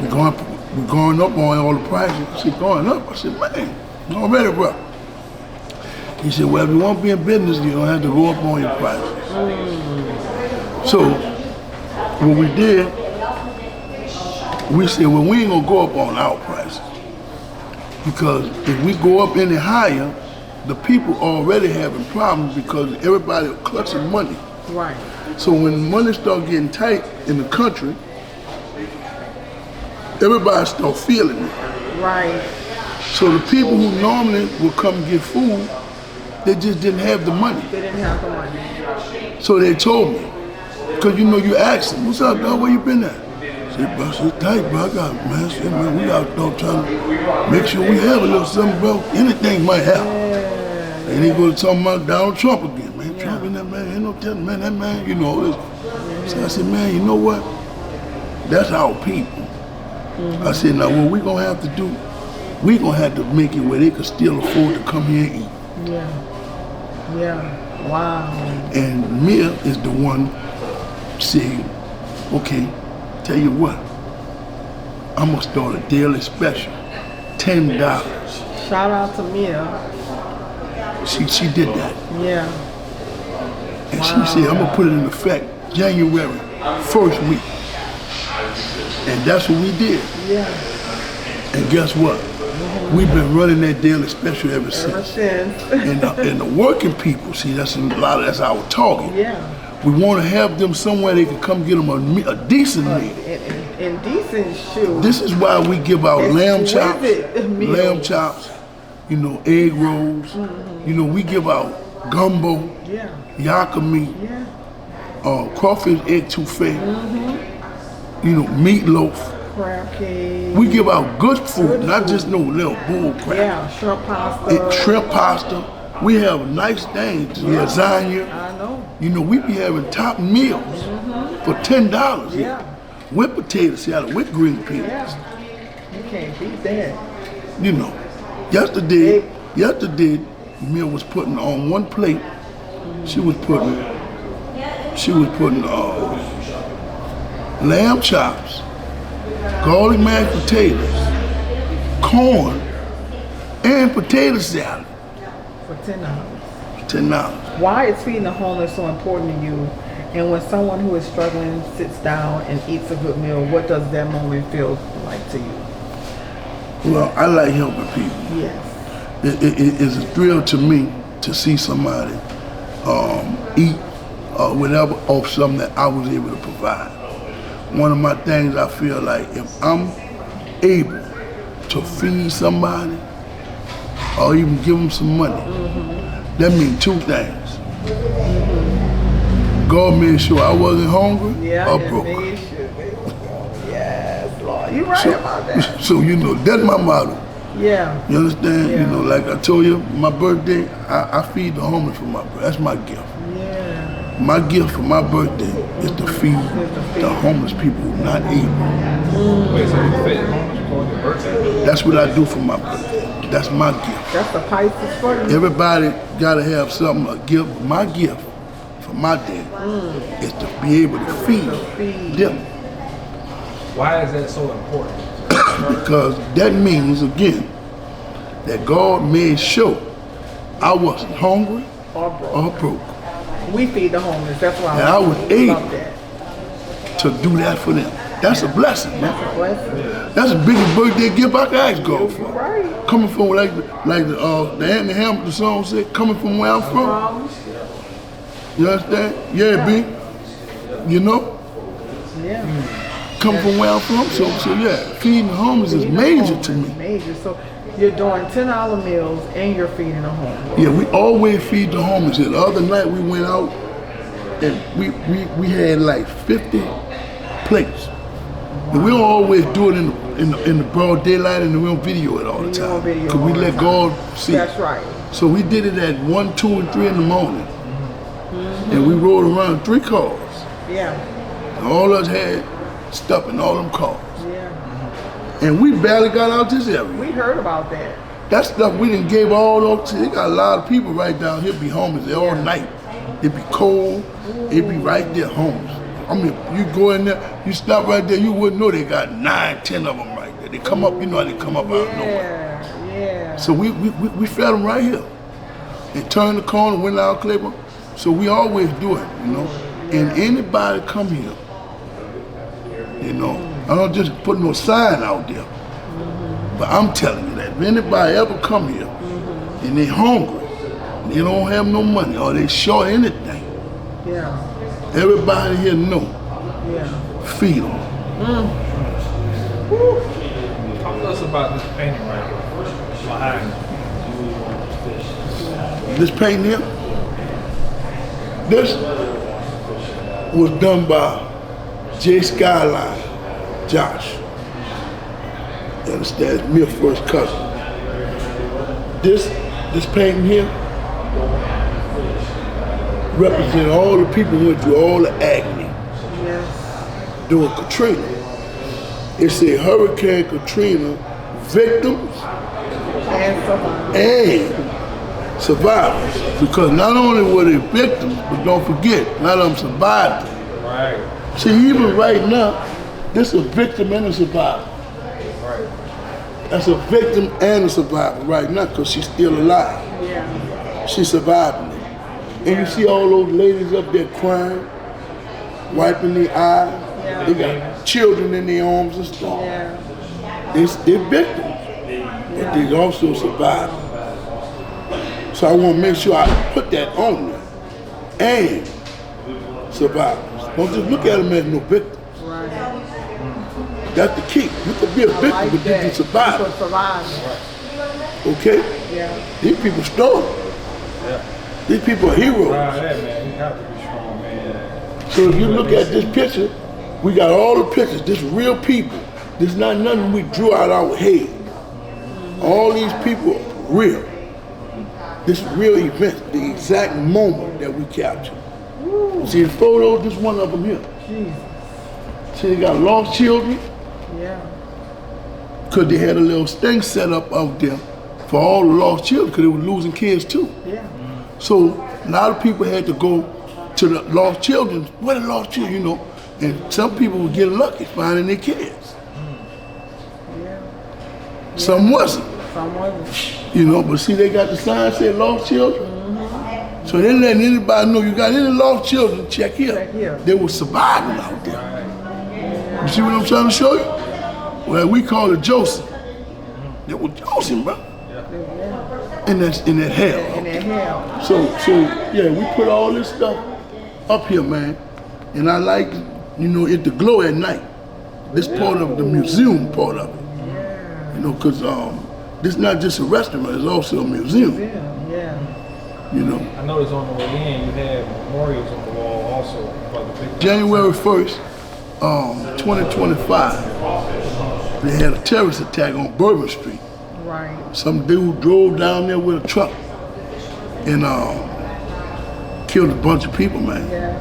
we're going up on all the prices. I said, going up? I said, man, already, bro. He said, well, if you want to be in business, you don't have to go up on your prices. So, what we did, we said, well, we ain't gonna go up on our prices. Because if we go up any higher, the people already having problems because everybody clutching money. Right. So when money start getting tight in the country, everybody start feeling it. Right. So the people who normally would come get food, they just didn't have the money. They didn't have the money. So they told me, because you know, you ask them, what's up, dog, where you been at? I said, bro, it's tight, bro, I got, man, shit, man, we got to start trying to make sure we have a little something, bro. Anything might happen. Yeah. And he go to talking about Donald Trump again, man. Yeah. Trump and that man, ain't no telling, man, that man, you know, this. So I said, man, you know what? That's our people. I said, now what we gonna have to do, we gonna have to make it where they can still afford to come here and eat. Yeah. Yeah. Wow. And Mia is the one saying, okay, tell you what, I'm gonna start a daily special, $10. Shout out to Mia. She did that. Yeah. And she said, I'm gonna put it in effect January, first week. And that's what we did. Yeah. And guess what? We've been running that daily special ever since. And the working people, see, that's our target. Yeah. We want to have them somewhere they can come get them a decent meal. And decent shoes. This is why we give out lamb chops, you know, egg rolls. You know, we give out gumbo, Yeah. yaka meat, Yeah. crawfish egg touffee, you know, meatloaf. Crab cake. We give out good food, not just no little bull crap. Yeah, shrimp pasta. Shrimp pasta. We have nice things, lasagna. I know. You know, we be having top meals for $10 here. Yeah. With potato salad, with green peas. Yeah. You can't beat that. You know, yesterday, the meal was putting on one plate. She was putting lamb chops, garlic mashed potatoes, corn, and potato salad. For $10. $10. Why is feeding the homeless so important to you? And when someone who is struggling sits down and eats a good meal, what does that moment feel like to you? Well, I like helping people. Yes. It is a thrill to me to see somebody eat whatever off something that I was able to provide. One of my things I feel like if I'm able to feed somebody or even give them some money, that means two things. God made sure I wasn't hungry or broke. Yes, Lord. You're right about that. So, you know, that's my motto. Yeah. You understand? Yeah. You know, like I told you, my birthday, I feed the homeless for my birthday. That's my gift. Yeah. My gift for my birthday is to feed the homeless people who are not able. Wait, so you fed homeless for your birthday? That's what I do for my birthday. That's my gift. That's the Pisces for you. Everybody gotta have something, a gift. My gift for my day is to be able to feed them. Why is that so important? Because that means, again, that God made sure I wasn't hungry Or broke. or broke. We feed the homeless. That's why And I was love able that. to do that for them. That's a blessing, man. That's a blessing. That's the biggest birthday gift I could ask God for. Right. Coming from like the Anthony Hamilton song said, coming from where I'm from. You understand? Yeah, B. You know? Yeah. Coming from where I'm from. So yeah, feeding the homeless is major to me. Major. So you're doing $10 meals and you're feeding the homeless. Yeah, we always feed the homeless. The other night we went out and we had like 50 plates. And we don't always do it in the broad daylight, and we don't video it all the time. Because we let God see. That's right. So we did it at 1, 2, and 3 in the morning. And we rode around 3 cars. Yeah. And all of us had stuff in all them cars. Yeah. And we barely got out this area. We heard about that. That stuff we done gave all those. They got a lot of people right down here be homeless all night. It be cold. It be right there homeless. I mean, you go in there, you stop right there, you wouldn't know they got 9, 10 of them right there. They come up, you know how they come up out of nowhere. Yeah. So we fed them right here. And turned the corner, went out Claiborne. So we always do it, you know. And anybody come here, you know, I don't just put no sign out there. But I'm telling you that if anybody ever come here and they hungry, and they don't have no money or they short anything, Yeah. everybody here know, Yeah. feed them. Talk to us about this painting right here. Behind This painting here, this was done by J Skyline, Josh. You understand? It's my first cousin. This painting here represents all the people who went through all the agony Yes. during Katrina. It said Hurricane Katrina victims And survive. and survivors. Because not only were they victims, but don't forget, a lot of them survived it. Right. See, even right now, this is a victim and a survivor. Right. That's a victim and a survivor right now because she's still alive. Yeah. She's surviving it. And you see all those ladies up there crying, wiping their eyes. Yeah. They got children in their arms and stuff. Yeah. They're victims, but they also survive. So I want to make sure I put that on there. And survivors. Don't just look at them as no victims. Right. That's the key. You could be a victim, but you can survive. You can survive. Okay? Yeah. These people strong. Yeah. These people are heroes. Wow, that man, you have to be strong, man. So if you look at this picture, we got all the pictures. This real people. This not nothing we drew out our head. All these people are real. This real event, the exact moment that we captured. See the photo, this one of them here. Jesus. See they got lost children, Yeah. because they had a little thing set up out there for all the lost children, because they were losing kids too. Yeah. So a lot of people had to go to the lost children. Where the lost children, you know? And some people would get lucky finding their kids. Yeah. Some wasn't, Some wasn't. you know. But see, they got the sign saying lost children. So they letting anybody know you got any lost children, check here. Check here. They were surviving out there. You see what I'm trying to show you? Well, we call it Joseph. They were Joseph, bro. In that hell. In that hell. So yeah, we put all this stuff up here, man. And I like, you know, it to glow at night. This part of the museum part of it. You know, because this is not just a restaurant, it's also a museum. Yeah. You know. I noticed on the way in, you had memorials on the wall also. For the big January 1st, 2025, they had a terrorist attack on Bourbon Street. Right. Some dude drove down there with a truck and killed a bunch of people, man. Yeah.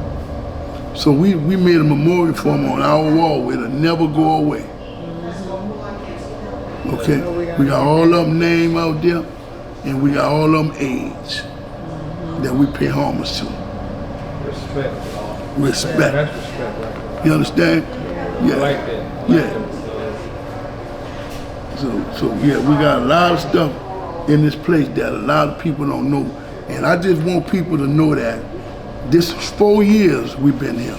So we made a memorial for him on our wall where it'll never go away. Okay? We got all of them names out there, and we got all of them age that we pay homage to. respect. Respect. Yeah, that's respect right there. You understand? I like that. Yeah. So yeah, we got a lot of stuff in this place that a lot of people don't know. And I just want people to know that this 4 years we've been here.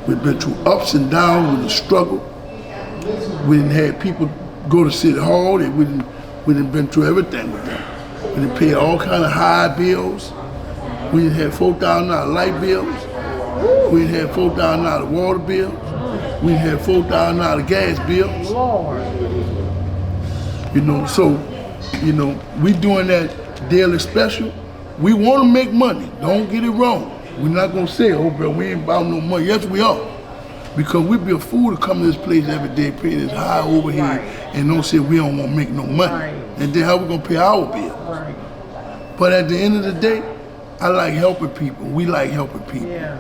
We've been through ups and downs with the struggle. We didn't have people go to City Hall. We didn't been through everything with them. We didn't pay all kind of high bills. We didn't have $4,000 light bills. We didn't have $4,000 water bills. We didn't have $4,000 gas bills. Lord. You know, so, you know, we doing that daily special. We want to make money. Don't get it wrong. We're not gonna say, oh, bro, we ain't about no money. Yes, we are. Because we'd be a fool to come to this place every day, pay this high over here, Right. and don't say we don't want to make no money. Right. And then how we gonna pay our bills? Right. But at the end of the day, I like helping people. We like helping people. Yeah.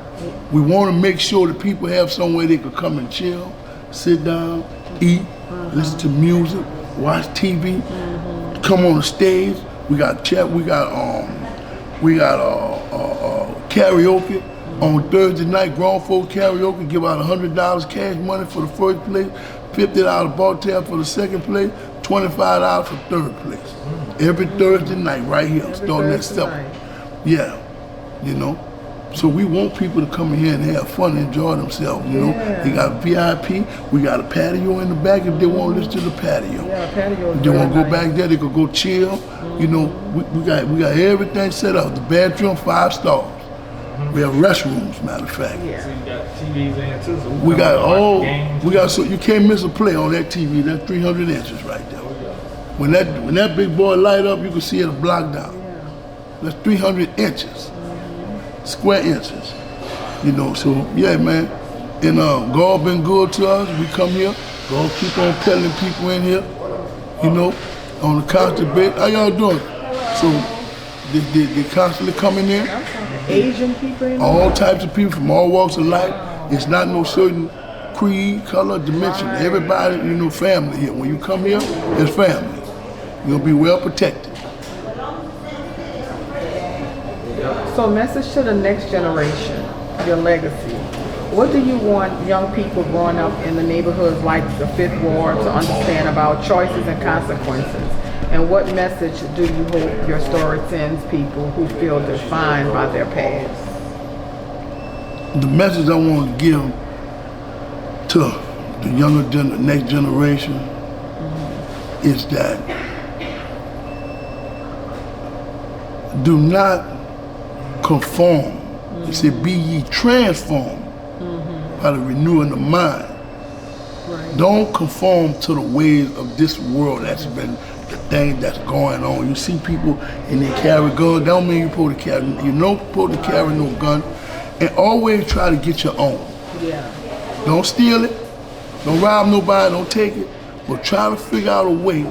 We want to make sure that people have somewhere they could come and chill, sit down, eat, listen to music, watch TV, come on the stage. We got chat. We got karaoke on Thursday night. Grown folk karaoke. Give out $100 cash money for the first place, $50 ball tab for the second place, $25 for third place. Every Thursday night, right here, starting at 7. Yeah, you know. So we want people to come in here and have fun and enjoy themselves, you know. They got VIP, we got a patio in the back if they want to listen to the patio. Yeah, patio. If they want to go back there, they could go chill. You know, we got everything set up. The bathroom, 5 stars. We have restrooms, matter of fact. So you got TVs in too. So We got all, games. so you can't miss a play on that TV. That's 300 inches right there. When that big boy light up, you can see it a block down. That's 300 inches, square inches. You know, so yeah, man. And God been good to us. We come here, God keep on telling people in here, you know, on a constant basis. How y'all doing? So they constantly coming in. Asian people in All types of people from all walks of life. It's not no certain creed, color, dimension. Everybody, you know, family here. When you come here, it's family. You'll be well protected. So message to the next generation, your legacy. What do you want young people growing up in the neighborhoods like the 5th Ward to understand about choices and consequences? And what message do you hope your story sends people who feel defined by their past? The message I want to give to the next generation is that do not conform. It said, be ye transformed by the renewing of mind. Right. Don't conform to the ways of this world that's been the things that's going on. You see people and they carry guns. That don't mean you're supposed to carry. You're not supposed to carry no gun. And always try to get your own. Yeah. Don't steal it. Don't rob nobody. Don't take it. But try to figure out a way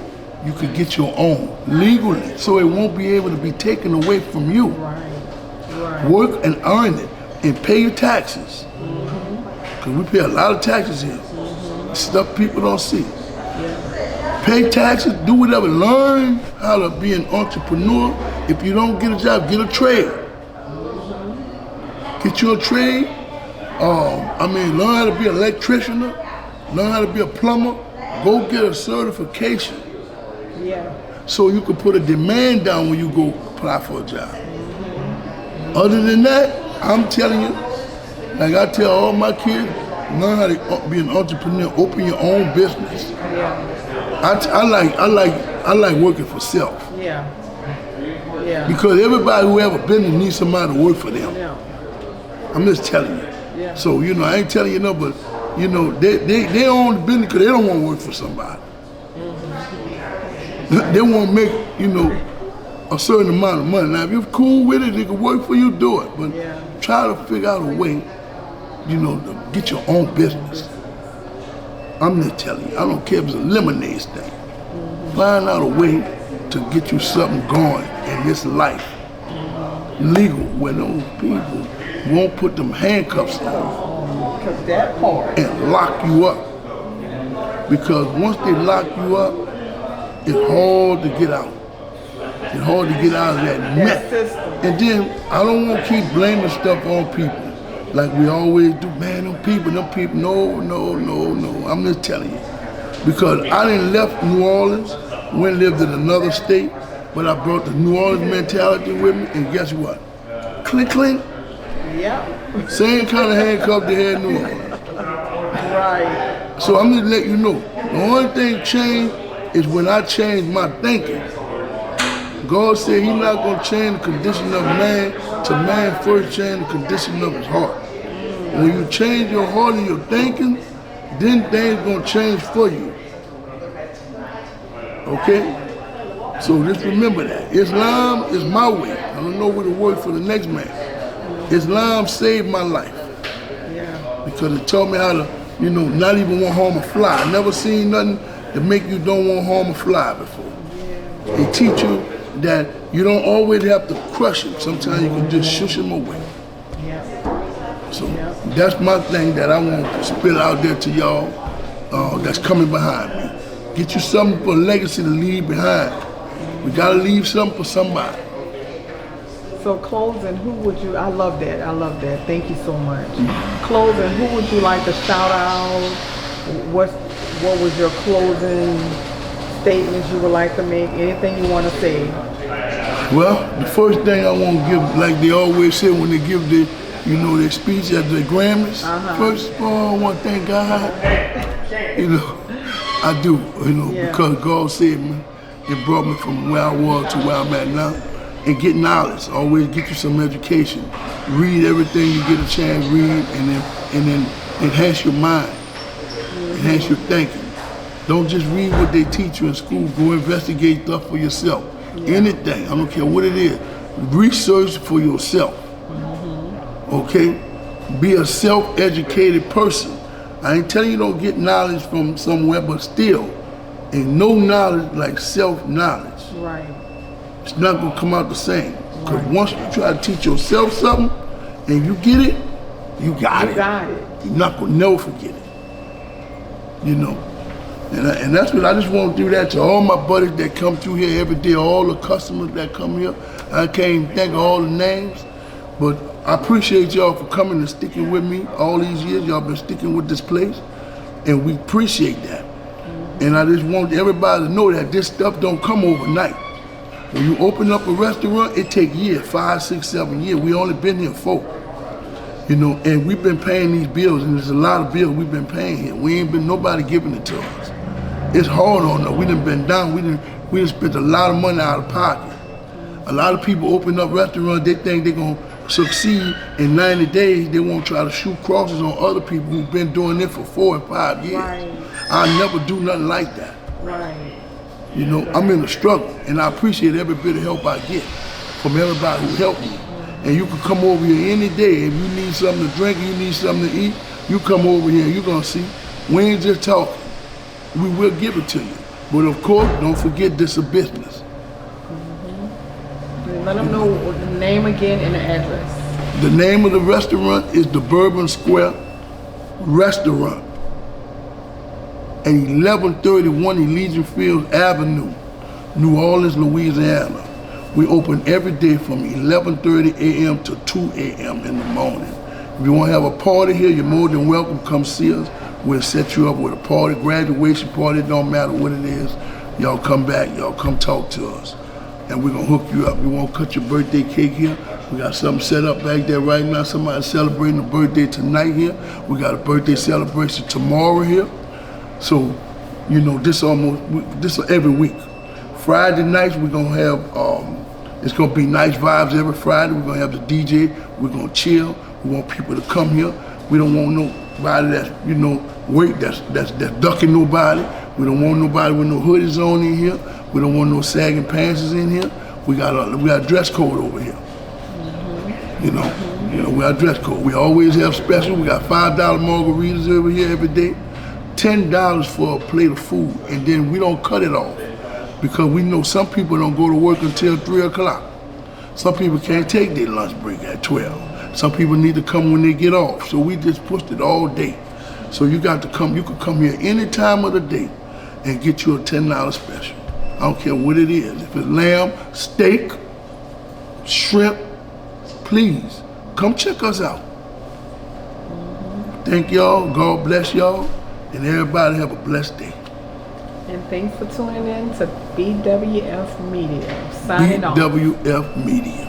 you could get your own legally, so it won't be able to be taken away from you. Right. Work and earn it, and pay your taxes. Cause we pay a lot of taxes here. Stuff people don't see. Yeah. Pay taxes, do whatever. Learn how to be an entrepreneur. If you don't get a job, get a trade. Get you a trade. Learn how to be an electrician, learn how to be a plumber. Go get a certification. Yeah. So you can put a demand down when you go apply for a job. Other than that, I'm telling you, like I tell all my kids, learn how to be an entrepreneur, open your own business. Yeah. I like working for self. Yeah. Yeah. Because everybody who ever been there needs somebody to work for them. Yeah. I'm just telling you. Yeah. So, I ain't telling you no, but, they own the business because they don't want to work for somebody. They want to make, a certain amount of money. Now, if you're cool with it, they can work for you, do it. But try to figure out a way, to get your own business. I'm just telling you, I don't care if it's a lemonade stand. Find out a way to get you something going in this life. Legal, where those people won't put them handcuffs on That part. and lock you up. Because once they lock you up, it's hard to get out. It's hard to get out of that mess. system. And then I don't want to keep blaming stuff on people like we always do. Man, them people. No. I'm just telling you. Because I didn't left New Orleans, went and lived in another state, but I brought the New Orleans mentality with me, and guess what? Clink, clink. Yeah. Same kind of handcuff they had in New Orleans. Right. So I'm just letting you know, the only thing changed is when I changed my thinking. God said He's not going to change the condition of man till man first change the condition of his heart. When you change your heart and your thinking, then things going to change for you. Okay? So just remember that. Islam is my way. I don't know what it works for the next man. Islam saved my life. Yeah. Because it taught me how to, not even want to harm a fly. I never seen nothing that make you don't want to harm a fly before. They teach you that you don't always have to crush him. Sometimes you can just shush him away. Yeah. So that's my thing that I want to spill out there to y'all that's coming behind me. Get you something for a legacy to leave behind. We got to leave something for somebody. So closing, who would you, I love that. Thank you so much. Closing, who would you like to shout out? What was your closing statements you would like to make? Anything you want to say? Well, the first thing I want to give, like they always say when they give their their speech at the Grammys, first of all, I want to thank God. I do, because God saved me. It brought me from where I was to where I'm at now. And get knowledge, always get you some education. Read everything you get a chance, read, and then enhance your mind, enhance your thinking. Don't just read what they teach you in school, go investigate stuff for yourself. Anything, I don't care what it is. Research for yourself, okay? Be a self-educated person. I ain't telling you don't get knowledge from somewhere, but still, ain't no knowledge like self-knowledge. Right. It's not gonna come out the same. Because once you try to teach yourself something and you get it, you got it. You're not gonna never forget it. And that's what I just want to do that to all my buddies that come through here every day, all the customers that come here. I can't even think of all the names, but I appreciate y'all for coming and sticking with me all these years. Y'all been sticking with this place, and we appreciate that. And I just want everybody to know that this stuff don't come overnight. When you open up a restaurant, it takes years, 5, 6, 7 years. We only been here 4. And we've been paying these bills, and there's a lot of bills we've been paying here. We ain't been nobody giving it to us. It's hard on us. We done been down. We done spent a lot of money out of pocket. A lot of people open up restaurants, they think they're gonna succeed in 90 days. They won't try to shoot crosses on other people who've been doing it for 4 and 5 years. Right. I'll never do nothing like that. Right. You know, I'm in a struggle, and I appreciate every bit of help I get from everybody who helped me. And you can come over here any day. If you need something to drink, you need something to eat, you come over here and you're gonna see, we ain't just talking. We will give it to you. But of course, don't forget this is a business. Let them know the name again and the address. The name of the restaurant is the Bourbon Square Restaurant at 1131 Elysian Fields Avenue, New Orleans, Louisiana. We open every day from 11:30 a.m. to 2 a.m. in the morning. If you want to have a party here, you're more than welcome. Come see us. We'll set you up with a party, graduation party, it don't matter what it is. Y'all come back, y'all come talk to us. And we're gonna hook you up. You wanna cut your birthday cake here? We got something set up back there right now. Somebody's celebrating a birthday tonight here. We got a birthday celebration tomorrow here. So, you know, this every week. Friday nights we're gonna have, it's gonna be nice vibes every Friday. We're gonna have the DJ, we're gonna chill. We want people to come here. We don't want nobody that's, you know, that's ducking nobody. We don't want nobody with no hoodies on in here. We don't want no sagging pants in here. We got a dress code over here. You know, we got a dress code. We always have special. We got $5 margaritas over here every day, $10 for a plate of food, and then we don't cut it off because we know some people don't go to work until 3 o'clock. Some people can't take their lunch break at 12. Some people need to come when they get off. So we just pushed it all day. So you got to come. You can come here any time of the day and get you a $10 special. I don't care what it is. If it's lamb, steak, shrimp, please come check us out. Thank y'all. God bless y'all. And everybody have a blessed day. And thanks for tuning in to BWF Media. Signing off. BWF Media.